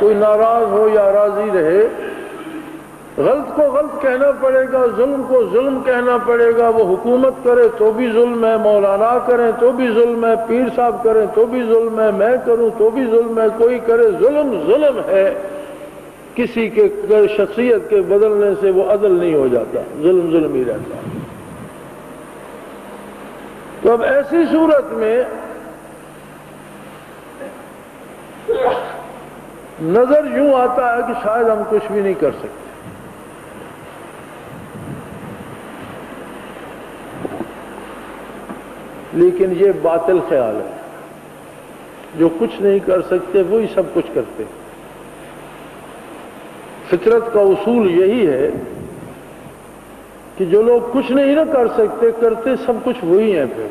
کوئی ناراض ہو یا راضی رہے، غلط کو غلط کہنا پڑے گا، ظلم کو ظلم کہنا پڑے گا۔ وہ حکومت کرے تو بھی ظلم ہے، مولانا کریں تو بھی ظلم ہے، پیر صاحب کریں تو بھی ظلم ہے، میں کروں تو بھی ظلم ہے، کوئی کرے ظلم ظلم ہے۔ کسی کے شخصیت کے بدلنے سے وہ عدل نہیں ہو جاتا، ظلم ظلم ہی رہتا۔ تو اب ایسی صورت میں نظر یوں آتا ہے کہ شاید ہم کچھ بھی نہیں کر سکتے، لیکن یہ باطل خیال ہے۔ جو کچھ نہیں کر سکتے وہی سب کچھ کرتے۔ فطرت کا اصول یہی ہے کہ جو لوگ کچھ نہیں نہ کر سکتے کرتے سب کچھ وہی ہیں۔ پھر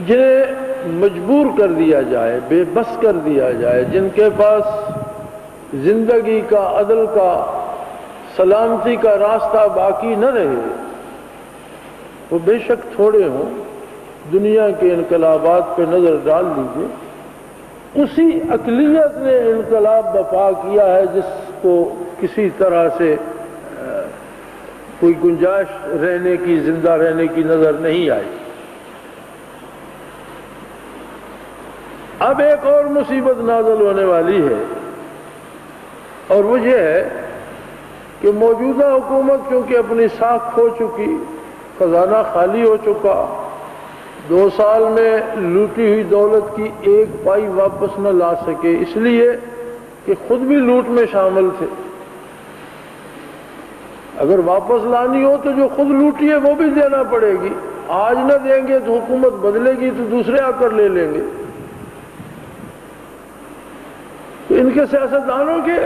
جنہیں مجبور کر دیا جائے، بے بس کر دیا جائے، جن کے پاس زندگی کا، عدل کا، سلامتی کا راستہ باقی نہ رہے، وہ بے شک تھوڑے ہوں۔ دنیا کے انقلابات پہ نظر ڈال لیجیے، اسی اقلیت نے انقلاب برپا کیا ہے جس کو کسی طرح سے کوئی گنجائش رہنے کی، زندہ رہنے کی نظر نہیں آئی۔ اب ایک اور مصیبت نازل ہونے والی ہے اور وہ یہ ہے کہ موجودہ حکومت چونکہ اپنی ساکھ کھو چکی، خزانہ خالی ہو چکا، 2 سال میں لوٹی ہوئی دولت کی ایک پائی واپس نہ لا سکے، اس لیے کہ خود بھی لوٹ میں شامل تھے۔ اگر واپس لانی ہو تو جو خود لوٹی ہے وہ بھی دینا پڑے گی، آج نہ دیں گے تو حکومت بدلے گی تو دوسرے آ کر لے لیں گے۔ تو ان کے سیاستدانوں کے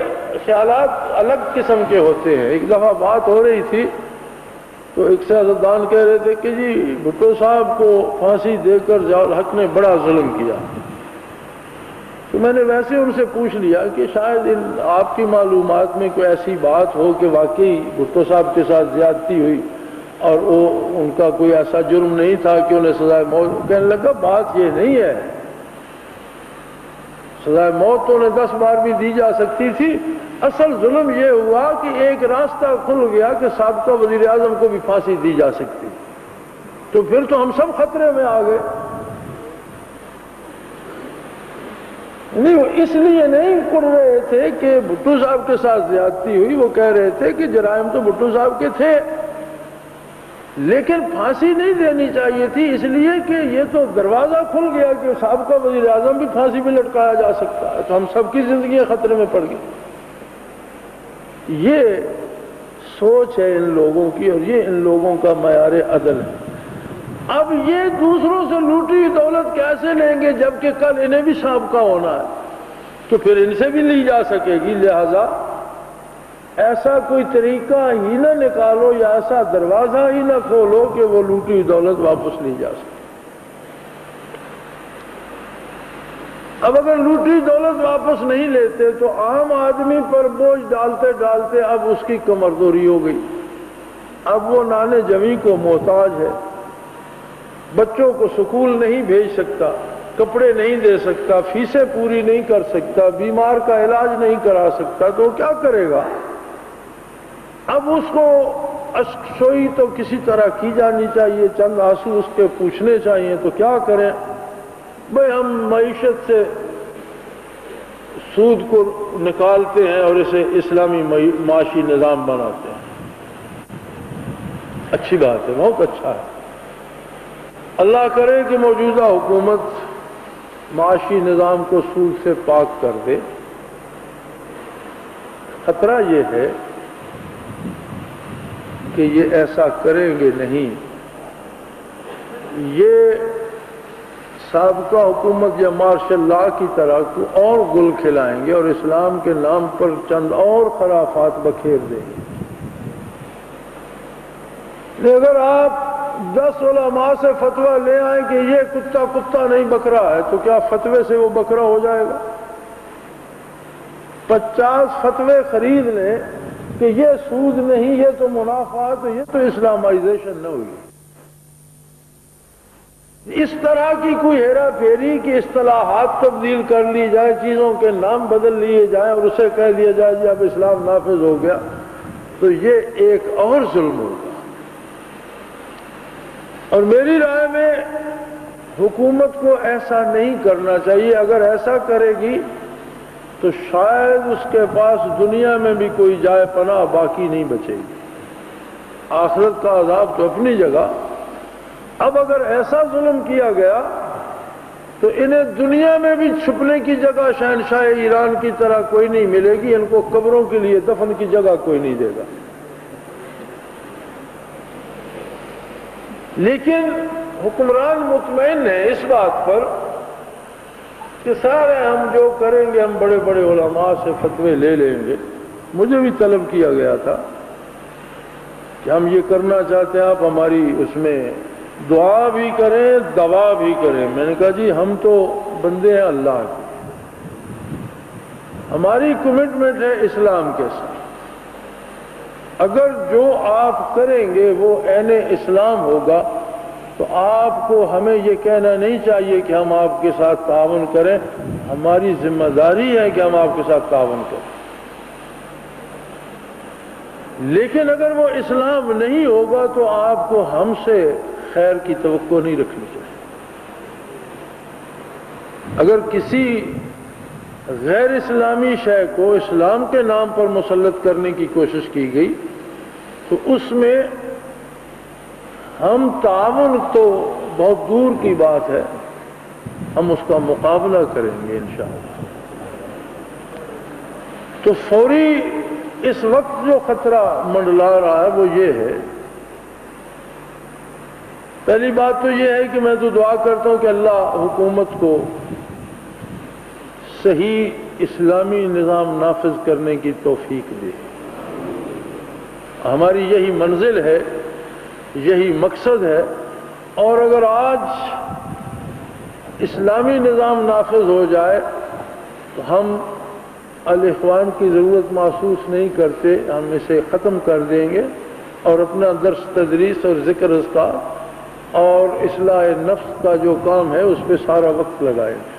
خیالات الگ قسم کے ہوتے ہیں۔ ایک دفعہ بات ہو رہی تھی تو ایک سیاستدان کہہ رہے تھے کہ جی بھٹو صاحب کو پھانسی دے کر ضیاء الحق نے بڑا ظلم کیا۔ تو میں نے ویسے ان سے پوچھ لیا کہ شاید آپ کی معلومات میں کوئی ایسی بات ہو کہ واقعی بھٹو صاحب کے ساتھ زیادتی ہوئی اور ان کا کوئی ایسا جرم نہیں تھا کہ انہیں سزائے موت۔ کہنے لگا بات یہ نہیں ہے، سزائے موت تو انہیں 10 بار بھی دی جا سکتی تھی، اصل ظلم یہ ہوا کہ ایک راستہ کھل گیا کہ سابقہ وزیر اعظم کو بھی پھانسی دی جا سکتی، تو پھر تو ہم سب خطرے میں آ گئے۔ نہیں، وہ اس لیے نہیں کر رہے تھے کہ بھٹو صاحب کے ساتھ زیادتی ہوئی، وہ کہہ رہے تھے کہ جرائم تو بھٹو صاحب کے تھے لیکن پھانسی نہیں دینی چاہیے تھی، اس لیے کہ یہ تو دروازہ کھل گیا کہ سابقہ وزیر اعظم بھی پھانسی پہ لٹکایا جا سکتا ہے، تو ہم سب کی زندگیاں خطرے میں پڑ گئی۔ یہ سوچ ہے ان لوگوں کی اور یہ ان لوگوں کا معیار عدل ہے۔ اب یہ دوسروں سے لوٹی دولت کیسے لیں گے جبکہ کل انہیں بھی سابقہ ہونا ہے، تو پھر ان سے بھی لی جا سکے گی، لہذا ایسا کوئی طریقہ ہی نہ نکالو یا ایسا دروازہ ہی نہ کھولو کہ وہ لوٹی ہوئی دولت واپس لی جا سکے۔ اب اگر لوٹی دولت واپس نہیں لیتے تو عام آدمی پر بوجھ ڈالتے ڈالتے اب اس کی کمر دوری ہو گئی، اب وہ نانے جویں کو محتاج ہے، بچوں کو سکول نہیں بھیج سکتا، کپڑے نہیں دے سکتا، فیسیں پوری نہیں کر سکتا، بیمار کا علاج نہیں کرا سکتا، تو وہ کیا کرے گا؟ اب اس کو اشکشوئی تو کسی طرح کی جانی چاہیے، چند آنسو اس کے پوچھنے چاہیے، تو کیا کریں؟ بھئی ہم معیشت سے سود کو نکالتے ہیں اور اسے اسلامی معاشی نظام بناتے ہیں۔ اچھی بات ہے، بہت اچھا ہے، اللہ کرے کہ موجودہ حکومت معاشی نظام کو سود سے پاک کر دے۔ خطرہ یہ ہے کہ یہ ایسا کریں گے نہیں، یہ سابقہ حکومت یا مارشل لا کی طرح کو اور گل کھلائیں گے اور اسلام کے نام پر چند اور خرافات بکھیر دیں گے۔ اگر آپ 10 علماء سے فتویٰ لے آئیں کہ یہ کتا نہیں بکرا ہے، تو کیا فتوے سے وہ بکرا ہو جائے گا؟ 50 فتوے خرید لیں کہ یہ سود نہیں، یہ تو منافعات، یہ تو اسلامائزیشن نہ ہوئی۔ اس طرح کی کوئی ہیرا پھیری کہ اصطلاحات تبدیل کر لی جائے، چیزوں کے نام بدل لیے جائیں اور اسے کہہ دیا جائے جی اب اسلام نافذ ہو گیا، تو یہ ایک اور ظلم ہوگا۔ اور میری رائے میں حکومت کو ایسا نہیں کرنا چاہیے۔ اگر ایسا کرے گی تو شاید اس کے پاس دنیا میں بھی کوئی جائے پناہ باقی نہیں بچے گی۔ آخرت کا عذاب تو اپنی جگہ، اب اگر ایسا ظلم کیا گیا تو انہیں دنیا میں بھی چھپنے کی جگہ شہنشاہ ایران کی طرح کوئی نہیں ملے گی، ان کو قبروں کے لیے دفن کی جگہ کوئی نہیں دے گا۔ لیکن حکمران مطمئن ہے اس بات پر کہ سارے ہم جو کریں گے، ہم بڑے بڑے علماء سے فتوے لے لیں گے۔ مجھے بھی طلب کیا گیا تھا کہ ہم یہ کرنا چاہتے ہیں، آپ ہماری اس میں دعا بھی کریں، دوا بھی کریں۔ میں نے کہا جی ہم تو بندے ہیں اللہ کے، ہماری کمٹمنٹ ہے اسلام کے ساتھ، اگر جو آپ کریں گے وہ عین اسلام ہوگا تو آپ کو ہمیں یہ کہنا نہیں چاہیے کہ ہم آپ کے ساتھ تعاون کریں، ہماری ذمہ داری ہے کہ ہم آپ کے ساتھ تعاون کریں۔ لیکن اگر وہ اسلام نہیں ہوگا تو آپ کو ہم سے خیر کی توقع نہیں رکھنی چاہیے۔ اگر کسی غیر اسلامی شے کو اسلام کے نام پر مسلط کرنے کی کوشش کی گئی تو اس میں ہم تعاون تو بہت دور کی بات ہے، ہم اس کا مقابلہ کریں گے انشاءاللہ۔ تو فوری اس وقت جو خطرہ منڈلا رہا ہے وہ یہ ہے، پہلی بات تو یہ ہے کہ میں تو دعا کرتا ہوں کہ اللہ حکومت کو صحیح اسلامی نظام نافذ کرنے کی توفیق دے۔ ہماری یہی منزل ہے، یہی مقصد ہے، اور اگر آج اسلامی نظام نافذ ہو جائے تو ہم الاخوان کی ضرورت محسوس نہیں کرتے، ہم اسے ختم کر دیں گے اور اپنا درس تدریس اور ذکر اذکار اور اصلاح نفس کا جو کام ہے اس پہ سارا وقت لگائیں گے۔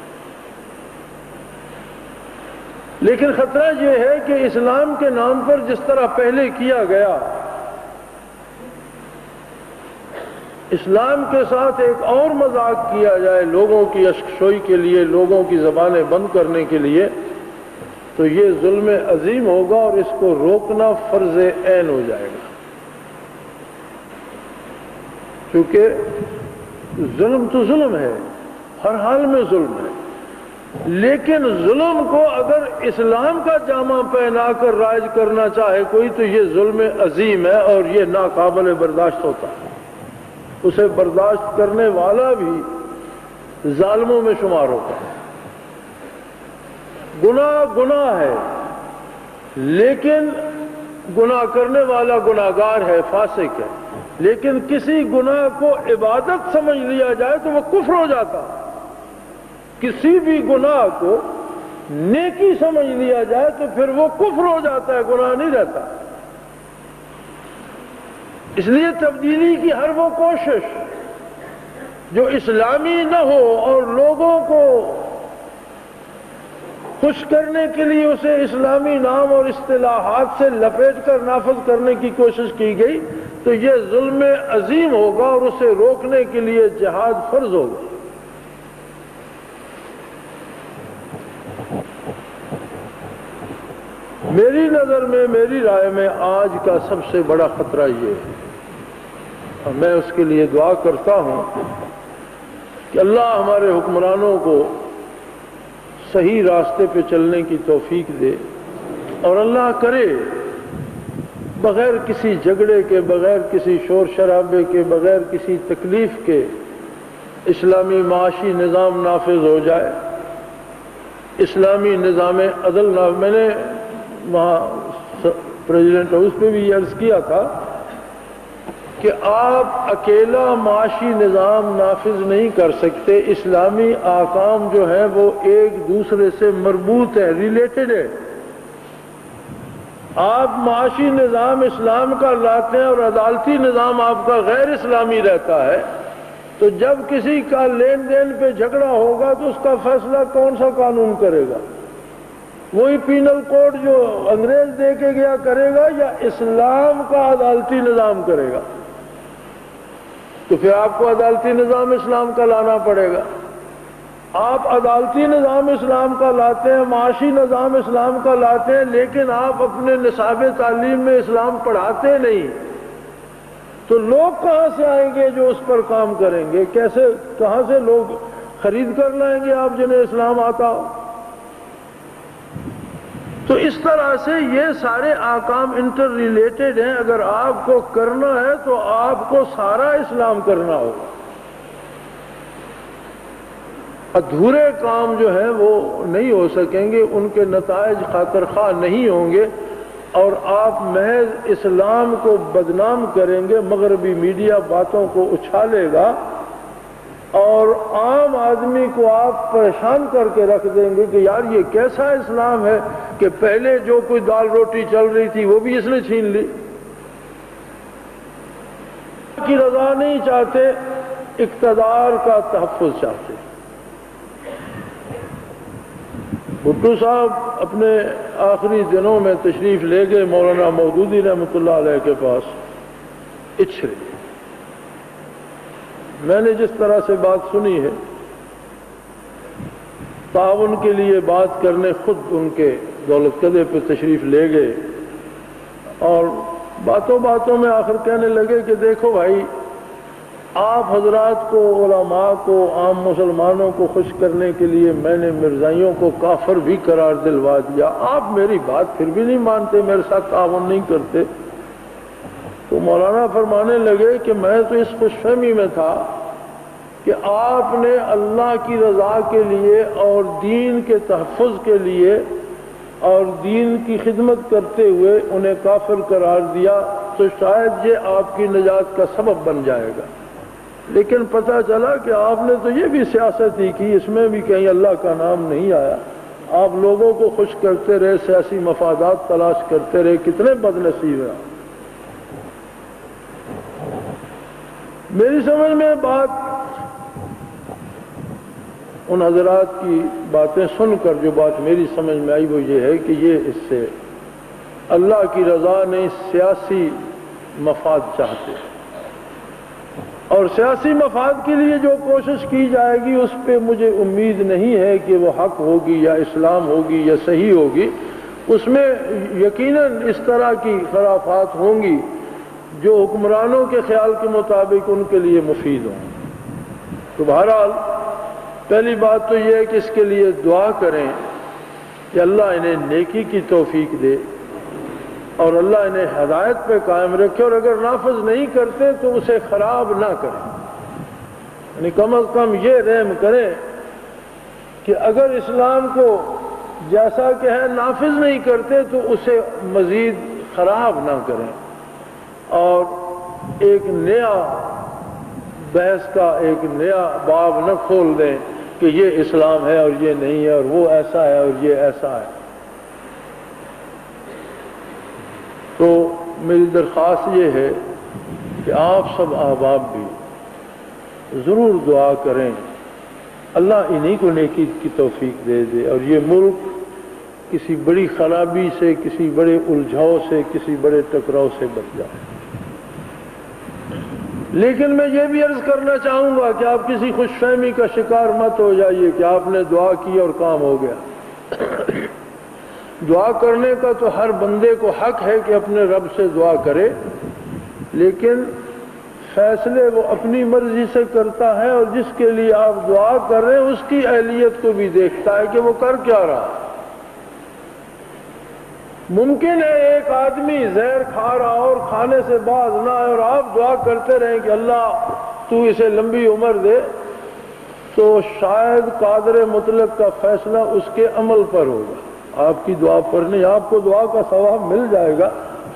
لیکن خطرہ یہ ہے کہ اسلام کے نام پر جس طرح پہلے کیا گیا، اسلام کے ساتھ ایک اور مذاق کیا جائے لوگوں کی اشکشوئی کے لیے، لوگوں کی زبانیں بند کرنے کے لیے، تو یہ ظلم عظیم ہوگا اور اس کو روکنا فرض عین ہو جائے گا۔ کیونکہ ظلم تو ظلم ہے، ہر حال میں ظلم ہے، لیکن ظلم کو اگر اسلام کا جامہ پہنا کر رائج کرنا چاہے کوئی تو یہ ظلم عظیم ہے اور یہ ناقابل برداشت ہوتا ہے۔ اسے برداشت کرنے والا بھی ظالموں میں شمار ہوتا ہے۔ گناہ گناہ ہے، لیکن گناہ کرنے والا گناہگار ہے، فاسق ہے، لیکن کسی گناہ کو عبادت سمجھ لیا جائے تو وہ کفر ہو جاتا۔ کسی بھی گناہ کو نیکی سمجھ لیا جائے تو پھر وہ کفر ہو جاتا ہے، گناہ نہیں رہتا۔ اس لیے تبدیلی کی ہر وہ کوشش جو اسلامی نہ ہو اور لوگوں کو خوش کرنے کے لیے اسے اسلامی نام اور اصطلاحات سے لپیٹ کر نافذ کرنے کی کوشش کی گئی تو یہ ظلم عظیم ہوگا اور اسے روکنے کے لیے جہاد فرض ہوگا۔ میری نظر میں، میری رائے میں آج کا سب سے بڑا خطرہ یہ ہے، اور میں اس کے لیے دعا کرتا ہوں کہ اللہ ہمارے حکمرانوں کو صحیح راستے پہ چلنے کی توفیق دے، اور اللہ کرے بغیر کسی جھگڑے کے، بغیر کسی شور شرابے کے، بغیر کسی تکلیف کے اسلامی معاشی نظام نافذ ہو جائے، اسلامی نظام عدل میں نے وہاں پریزیڈنٹ ہاؤس پہ بھی یہ عرض کیا تھا کہ آپ اکیلا معاشی نظام نافذ نہیں کر سکتے، اسلامی احکام جو ہیں وہ ایک دوسرے سے مربوط ہے، ریلیٹڈ ہے۔ آپ معاشی نظام اسلام کا لاتے ہیں اور عدالتی نظام آپ کا غیر اسلامی رہتا ہے، تو جب کسی کا لین دین پہ جھگڑا ہوگا تو اس کا فیصلہ کون سا قانون کرے گا؟ وہی پینل کوڈ جو انگریز دے کے گیا کرے گا یا اسلام کا عدالتی نظام کرے گا؟ تو پھر آپ کو عدالتی نظام اسلام کا لانا پڑے گا۔ آپ عدالتی نظام اسلام کا لاتے ہیں، معاشی نظام اسلام کا لاتے ہیں، لیکن آپ اپنے نصاب تعلیم میں اسلام پڑھاتے نہیں، تو لوگ کہاں سے آئیں گے جو اس پر کام کریں گے؟ کیسے، کہاں سے لوگ خرید کر لائیں گے آپ جنہیں اسلام آتا ہو؟ تو اس طرح سے یہ سارے احکام انٹر ریلیٹڈ ہیں۔ اگر آپ کو کرنا ہے تو آپ کو سارا اسلام کرنا ہوگا۔ ادھورے کام جو ہیں وہ نہیں ہو سکیں گے، ان کے نتائج خاطر خواہ نہیں ہوں گے، اور آپ محض اسلام کو بدنام کریں گے، مغربی میڈیا باتوں کو اچھالے گا اور عام آدمی کو آپ پریشان کر کے رکھ دیں گے کہ یار یہ کیسا اسلام ہے کہ پہلے جو کوئی دال روٹی چل رہی تھی وہ بھی اس نے چھین لی۔ کی رضا نہیں چاہتے، اقتدار کا تحفظ چاہتے۔ بھٹو صاحب اپنے آخری دنوں میں تشریف لے گئے مولانا مودودی رحمۃ اللہ علیہ کے پاس اچھرے۔ میں نے جس طرح سے بات سنی ہے، تعاون کے لیے بات کرنے خود ان کے دولت کدے پہ تشریف لے گئے اور باتوں باتوں میں آخر کہنے لگے کہ دیکھو بھائی، آپ حضرات کو، علماء کو، عام مسلمانوں کو خوش کرنے کے لیے میں نے مرزائیوں کو کافر بھی قرار دلوا دیا، آپ میری بات پھر بھی نہیں مانتے، میرے ساتھ تعاون نہیں کرتے۔ تو مولانا فرمانے لگے کہ میں تو اس خوش فہمی میں تھا کہ آپ نے اللہ کی رضا کے لیے اور دین کے تحفظ کے لیے اور دین کی خدمت کرتے ہوئے انہیں کافر قرار دیا، تو شاید یہ آپ کی نجات کا سبب بن جائے گا۔ لیکن پتہ چلا کہ آپ نے تو یہ بھی سیاست ہی کی، اس میں بھی کہیں اللہ کا نام نہیں آیا، آپ لوگوں کو خوش کرتے رہے، سیاسی مفادات تلاش کرتے رہے، کتنے بد نصیب ہیں۔ میری سمجھ میں بات ان حضرات کی باتیں سن کر جو بات میری سمجھ میں آئی وہ یہ ہے کہ یہ اس سے اللہ کی رضا نہیں، سیاسی مفاد چاہتے، اور سیاسی مفاد کے لیے جو کوشش کی جائے گی اس پہ مجھے امید نہیں ہے کہ وہ حق ہوگی یا اسلام ہوگی یا صحیح ہوگی، اس میں یقیناً اس طرح کی خرافات ہوں گی جو حکمرانوں کے خیال کے مطابق ان کے لیے مفید ہوں۔ تو بہرحال پہلی بات تو یہ ہے کہ اس کے لیے دعا کریں کہ اللہ انہیں نیکی کی توفیق دے اور اللہ انہیں ہدایت پہ قائم رکھے، اور اگر نافذ نہیں کرتے تو اسے خراب نہ کریں، یعنی کم از کم یہ رحم کریں کہ اگر اسلام کو جیسا کہ ہے نافذ نہیں کرتے تو اسے مزید خراب نہ کریں، اور ایک نیا بحث کا ایک نیا باب نہ کھول دیں کہ یہ اسلام ہے اور یہ نہیں ہے، اور وہ ایسا ہے اور یہ ایسا ہے۔ تو میری درخواست یہ ہے کہ آپ سب احباب بھی ضرور دعا کریں اللہ انہی کو نیکی کی توفیق دے دے اور یہ ملک کسی بڑی خرابی سے، کسی بڑے الجھاؤ سے، کسی بڑے ٹکراؤ سے بچ جائے۔ لیکن میں یہ بھی عرض کرنا چاہوں گا کہ آپ کسی خوش فہمی کا شکار مت ہو جائیے کہ آپ نے دعا کی اور کام ہو گیا۔ دعا کرنے کا تو ہر بندے کو حق ہے کہ اپنے رب سے دعا کرے، لیکن فیصلے وہ اپنی مرضی سے کرتا ہے، اور جس کے لیے آپ دعا کر رہے ہیں اس کی اہلیت کو بھی دیکھتا ہے کہ وہ کر کیا رہا۔ ممکن ہے ایک آدمی زہر کھا رہا اور کھانے سے باز نہ آئے اور آپ دعا کرتے رہیں کہ اللہ تو اسے لمبی عمر دے، تو شاید قادر مطلق کا فیصلہ اس کے عمل پر ہوگا، آپ کی دعا پر نہیں۔ آپ کو دعا کا ثواب مل جائے گا،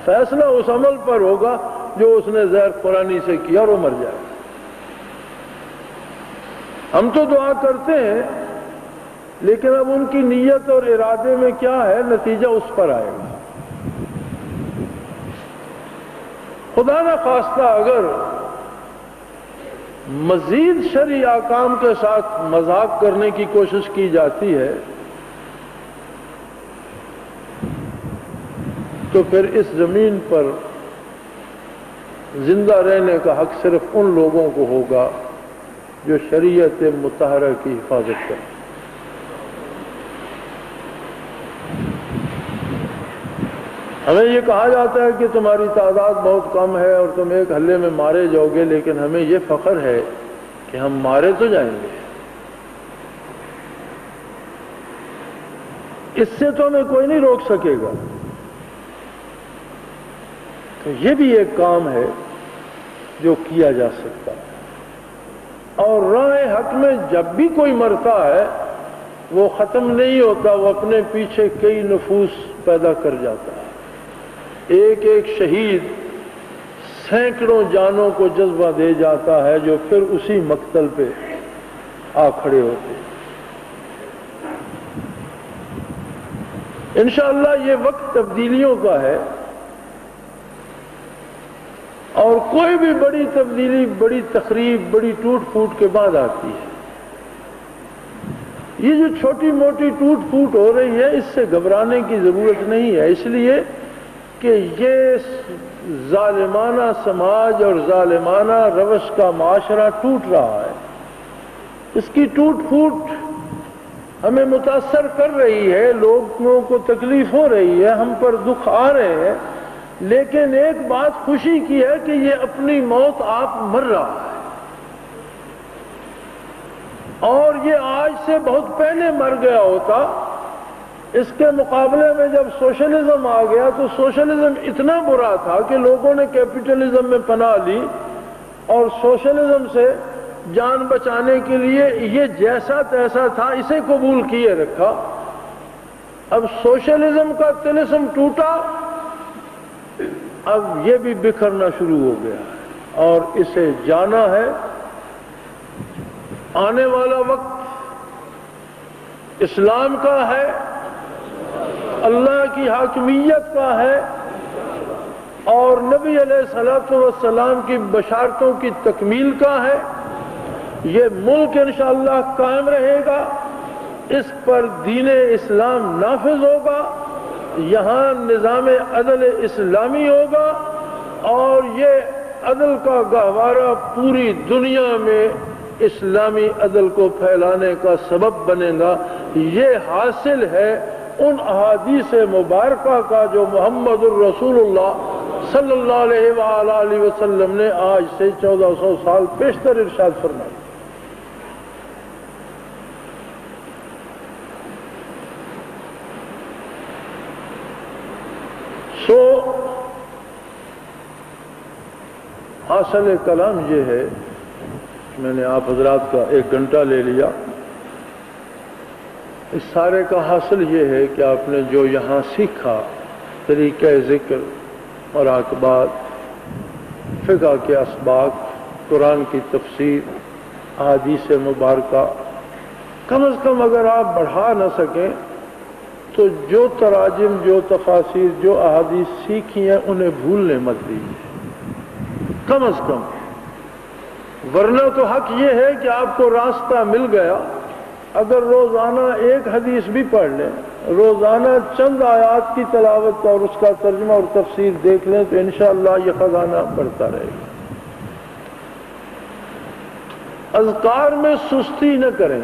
فیصلہ اس عمل پر ہوگا جو اس نے زہر خورانی سے کیا، اور وہ مر جائے گا۔ ہم تو دعا کرتے ہیں لیکن اب ان کی نیت اور ارادے میں کیا ہے، نتیجہ اس پر آئے گا۔ خدا نہ خواستہ اگر مزید شرعی احکام کے ساتھ مذاق کرنے کی کوشش کی جاتی ہے تو پھر اس زمین پر زندہ رہنے کا حق صرف ان لوگوں کو ہوگا جو شریعت مطہرہ کی حفاظت کریں۔ ہمیں یہ کہا جاتا ہے کہ تمہاری تعداد بہت کم ہے اور تم ایک حلے میں مارے جاؤ گے، لیکن ہمیں یہ فخر ہے کہ ہم مارے تو جائیں گے، اس سے تو ہمیں کوئی نہیں روک سکے گا۔ تو یہ بھی ایک کام ہے جو کیا جا سکتا ہے، اور راہ حق میں جب بھی کوئی مرتا ہے وہ ختم نہیں ہوتا، وہ اپنے پیچھے کئی نفوس پیدا کر جاتا ہے۔ ایک ایک شہید سینکڑوں جانوں کو جذبہ دے جاتا ہے جو پھر اسی مقتل پہ آ کھڑے ہوتے ہیں۔ انشاءاللہ یہ وقت تبدیلیوں کا ہے، اور کوئی بھی بڑی تبدیلی، بڑی تخریب، بڑی ٹوٹ پھوٹ کے بعد آتی ہے۔ یہ جو چھوٹی موٹی ٹوٹ پھوٹ ہو رہی ہے اس سے گھبرانے کی ضرورت نہیں ہے، اس لیے کہ یہ ظالمانہ سماج اور ظالمانہ روش کا معاشرہ ٹوٹ رہا ہے۔ اس کی ٹوٹ پھوٹ ہمیں متاثر کر رہی ہے، لوگوں کو تکلیف ہو رہی ہے، ہم پر دکھ آ رہے ہیں، لیکن ایک بات خوشی کی ہے کہ یہ اپنی موت آپ مر رہا ہے، اور یہ آج سے بہت پہلے مر گیا ہوتا۔ اس کے مقابلے میں جب سوشلزم آ گیا تو سوشلزم اتنا برا تھا کہ لوگوں نے کیپٹلزم میں پناہ لی اور سوشلزم سے جان بچانے کے لیے یہ جیسا تیسا تھا اسے قبول کیے رکھا۔ اب سوشلزم کا طلسم ٹوٹا، اب یہ بھی بکھرنا شروع ہو گیا ہے اور اسے جانا ہے۔ آنے والا وقت اسلام کا ہے، اللہ کی حاکمیت کا ہے، اور نبی علیہ الصلوۃ والسلام کی بشارتوں کی تکمیل کا ہے۔ یہ ملک انشاءاللہ قائم رہے گا، اس پر دین اسلام نافذ ہوگا، یہاں نظام عدل اسلامی ہوگا، اور یہ عدل کا گہوارہ پوری دنیا میں اسلامی عدل کو پھیلانے کا سبب بنے گا۔ یہ حاصل ہے ان احادیث مبارکہ کا جو محمد الرسول اللہ صلی اللہ علیہ وآلہ وسلم نے آج سے 1400 سال پیشتر ارشاد فرمائی۔ سو حاصل کلام یہ ہے، میں نے آپ حضرات کا 1 گھنٹہ لے لیا، اس سارے کا حاصل یہ ہے کہ آپ نے جو یہاں سیکھا، طریقہ ذکر، مراقبات، فقہ کے اسباق، قرآن کی تفسیر، احادیث مبارکہ، کم از کم اگر آپ بڑھا نہ سکیں تو جو تراجم، جو تفاسیر، جو احادیث سیکھی ہیں انہیں بھولنے مت دیجیے، کم از کم۔ ورنہ تو حق یہ ہے کہ آپ کو راستہ مل گیا، اگر روزانہ 1 حدیث بھی پڑھ لیں، روزانہ چند آیات کی تلاوت اور اس کا ترجمہ اور تفسیر دیکھ لیں تو انشاءاللہ یہ خزانہ بڑھتا رہے گا۔ اذکار میں سستی نہ کریں،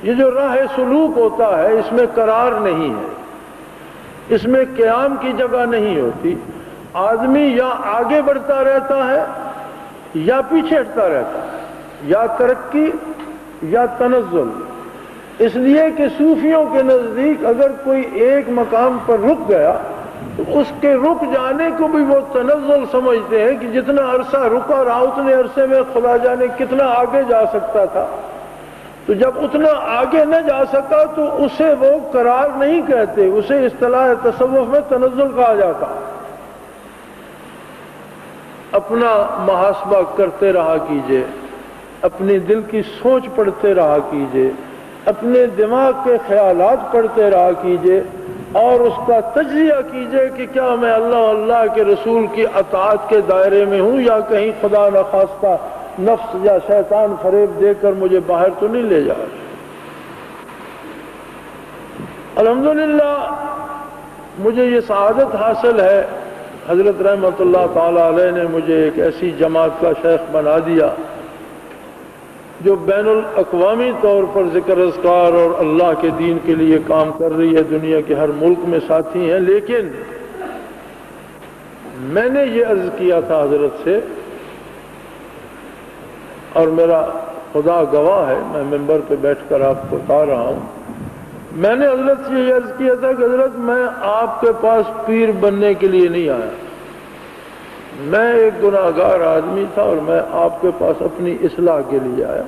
یہ جو راہ سلوک ہوتا ہے اس میں قرار نہیں ہے، اس میں قیام کی جگہ نہیں ہوتی، آدمی یا آگے بڑھتا رہتا ہے یا پیچھے ہٹتا رہتا ہے، یا ترقی یا تنزل۔ اس لیے کہ صوفیوں کے نزدیک اگر کوئی ایک مقام پر رک گیا تو اس کے رک جانے کو بھی وہ تنزل سمجھتے ہیں کہ جتنا عرصہ رکا رہا اتنے عرصے میں خدا جانے کتنا آگے جا سکتا تھا، تو جب اتنا آگے نہ جا سکا تو اسے وہ قرار نہیں کہتے، اسے اصطلاح تصوف میں تنزل کہا جاتا۔ اپنا محاسبہ کرتے رہا کیجئے، اپنی دل کی سوچ پڑھتے رہا کیجئے، اپنے دماغ کے خیالات پڑھتے رہا کیجئے، اور اس کا تجزیہ کیجئے کہ کیا میں اللہ اللہ کے رسول کی اطاعت کے دائرے میں ہوں یا کہیں خدا نخواستہ نفس یا شیطان فریب دے کر مجھے باہر تو نہیں لے جا رہا۔ الحمدللہ مجھے یہ سعادت حاصل ہے، حضرت رحمت اللہ تعالی علیہ نے مجھے ایک ایسی جماعت کا شیخ بنا دیا جو بین الاقوامی طور پر ذکر اذکار اور اللہ کے دین کے لیے کام کر رہی ہے، دنیا کے ہر ملک میں ساتھی ہیں۔ لیکن میں نے یہ عرض کیا تھا حضرت سے، اور میرا خدا گواہ ہے، میں ممبر پہ بیٹھ کر آپ کو بتا رہا ہوں، میں نے حضرت سے یہ عرض کیا تھا کہ حضرت میں آپ کے پاس پیر بننے کے لیے نہیں آیا، میں ایک گناہگار آدمی تھا اور میں آپ کے پاس اپنی اصلاح کے لیے آیا،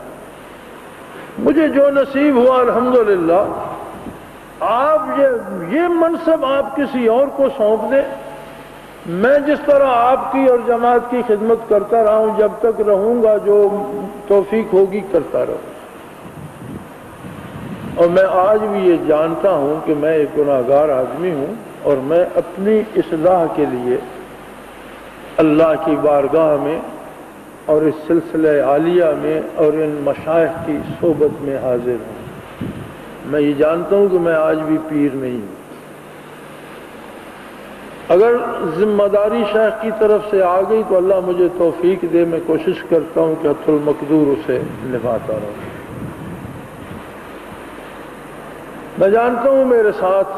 مجھے جو نصیب ہوا الحمدللہ۔ آپ یہ منصب آپ کسی اور کو سونپ دیں، میں جس طرح آپ کی اور جماعت کی خدمت کرتا رہا ہوں، جب تک رہوں گا جو توفیق ہوگی کرتا رہوں، اور میں آج بھی یہ جانتا ہوں کہ میں ایک گناہگار آدمی ہوں اور میں اپنی اصلاح کے لیے اللہ کی بارگاہ میں اور اس سلسلہ عالیہ میں اور ان مشائخ کی صحبت میں حاضر ہوں۔ میں یہ جانتا ہوں کہ میں آج بھی پیر نہیں ہوں۔ اگر ذمہ داری شیخ کی طرف سے آ گئی تو اللہ مجھے توفیق دے، میں کوشش کرتا ہوں کہ حت المقدور اسے نبھاتا رہوں۔ میں جانتا ہوں میرے ساتھ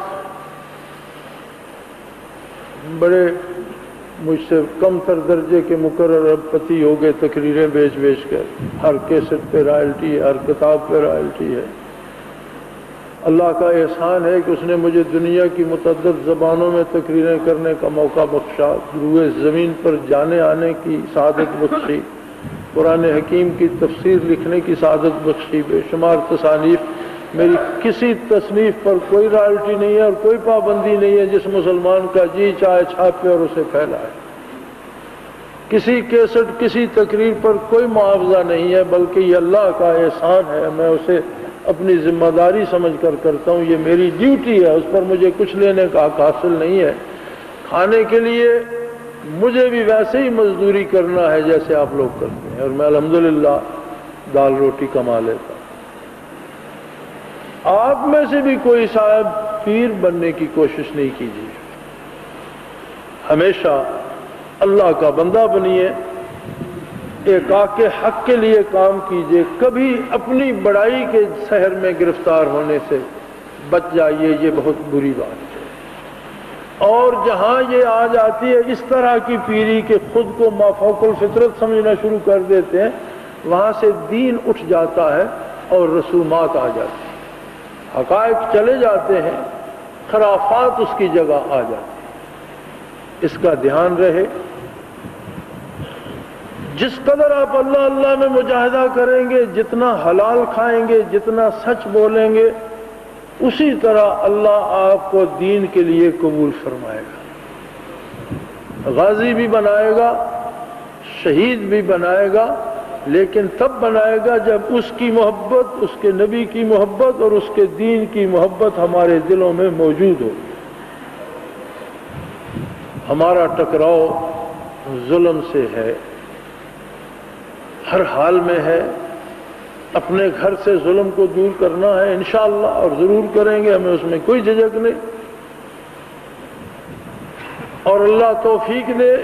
بڑے مجھ سے کم تر درجے کے مقرر اب پتی ہو گئے تقریریں بیچ بیچ کر، ہر کیسٹ پہ رائلٹی ہے، ہر کتاب پہ رائلٹی ہے۔ اللہ کا احسان ہے کہ اس نے مجھے دنیا کی متعدد زبانوں میں تقریریں کرنے کا موقع بخشا، روئے زمین پر جانے آنے کی سعادت بخشی، قرآن حکیم کی تفسیر لکھنے کی سعادت بخشی، بے شمار تصانیف۔ میری کسی تصنیف پر کوئی رائلٹی نہیں ہے اور کوئی پابندی نہیں ہے جس مسلمان کا جی چاہے چھاپے اور اسے پھیلائے۔ کسی کیسٹ کسی تقریر پر کوئی معاوضہ نہیں ہے، بلکہ یہ اللہ کا احسان ہے، میں اسے اپنی ذمہ داری سمجھ کر کرتا ہوں، یہ میری ڈیوٹی ہے، اس پر مجھے کچھ لینے کا حق حاصل نہیں ہے۔ کھانے کے لیے مجھے بھی ویسے ہی مزدوری کرنا ہے جیسے آپ لوگ کرتے ہیں، اور میں الحمدللہ دال روٹی کما لیتا ہوں۔ آپ میں سے بھی کوئی صاحب پیر بننے کی کوشش نہیں کیجیے، ہمیشہ اللہ کا بندہ بنیے، ایک کے حق کے لیے کام کیجیے، کبھی اپنی بڑائی کے سحر میں گرفتار ہونے سے بچ جائیے، یہ بہت بری بات ہے۔ اور جہاں یہ آ جاتی ہے اس طرح کی پیری کہ خود کو مافوق الفطرت سمجھنا شروع کر دیتے ہیں، وہاں سے دین اٹھ جاتا ہے اور رسومات آ جاتی ہیں، حقائق چلے جاتے ہیں، خرافات اس کی جگہ آ جاتی ہیں۔ اس کا دھیان رہے، جس قدر آپ اللہ اللہ میں مجاہدہ کریں گے، جتنا حلال کھائیں گے، جتنا سچ بولیں گے، اسی طرح اللہ آپ کو دین کے لیے قبول فرمائے گا، غازی بھی بنائے گا، شہید بھی بنائے گا، لیکن تب بنائے گا جب اس کی محبت، اس کے نبی کی محبت اور اس کے دین کی محبت ہمارے دلوں میں موجود ہو۔ ہمارا ٹکراؤ ظلم سے ہے، ہر حال میں ہے، اپنے گھر سے ظلم کو دور کرنا ہے انشاءاللہ، اور ضرور کریں گے، ہمیں اس میں کوئی جھجک نہیں۔ اور اللہ توفیق دے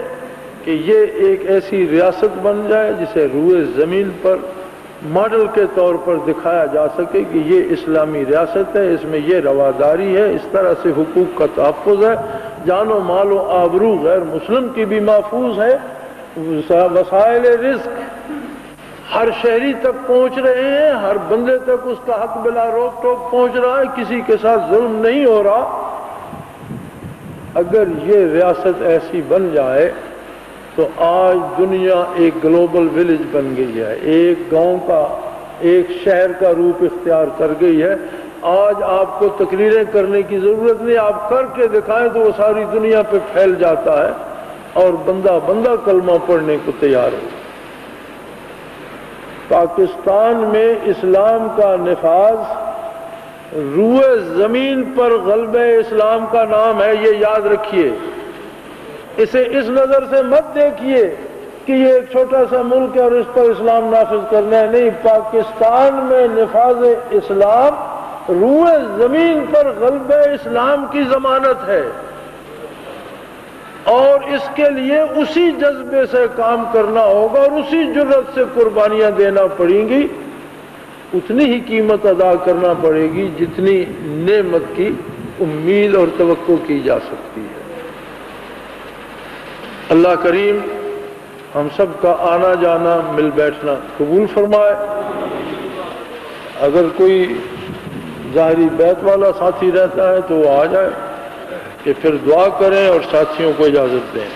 کہ یہ ایک ایسی ریاست بن جائے جسے روئے زمین پر ماڈل کے طور پر دکھایا جا سکے کہ یہ اسلامی ریاست ہے، اس میں یہ رواداری ہے، اس طرح سے حقوق کا تحفظ ہے، جان و مال و آبرو غیر مسلم کی بھی محفوظ ہے، وسائل رزق ہر شہری تک پہنچ رہے ہیں، ہر بندے تک اس کا حق بلا روک ٹوک پہنچ رہا ہے، کسی کے ساتھ ظلم نہیں ہو رہا۔ اگر یہ ریاست ایسی بن جائے تو آج دنیا ایک گلوبل ولیج بن گئی ہے، ایک گاؤں کا، ایک شہر کا روپ اختیار کر گئی ہے۔ آج آپ کو تقریریں کرنے کی ضرورت نہیں، آپ کر کے دکھائیں تو وہ ساری دنیا پہ پھیل جاتا ہے اور بندہ بندہ کلمہ پڑھنے کو تیار ہو۔ پاکستان میں اسلام کا نفاذ روئے زمین پر غلبہ اسلام کا نام ہے، یہ یاد رکھیے۔ اسے اس نظر سے مت دیکھیے کہ یہ ایک چھوٹا سا ملک ہے اور اس پر اسلام نافذ کرنا ہے، نہیں، پاکستان میں نفاذ اسلام روئے زمین پر غلبہ اسلام کی ضمانت ہے، اور اس کے لیے اسی جذبے سے کام کرنا ہوگا اور اسی جرأت سے قربانیاں دینا پڑیں گی، اتنی ہی قیمت ادا کرنا پڑے گی جتنی نعمت کی امید اور توقع کی جا سکتی ہے۔ اللہ کریم ہم سب کا آنا جانا مل بیٹھنا قبول فرمائے۔ اگر کوئی ظاہری بیت والا ساتھی رہتا ہے تو وہ آ جائے، کہ پھر دعا کریں اور ساتھیوں کو اجازت دیں۔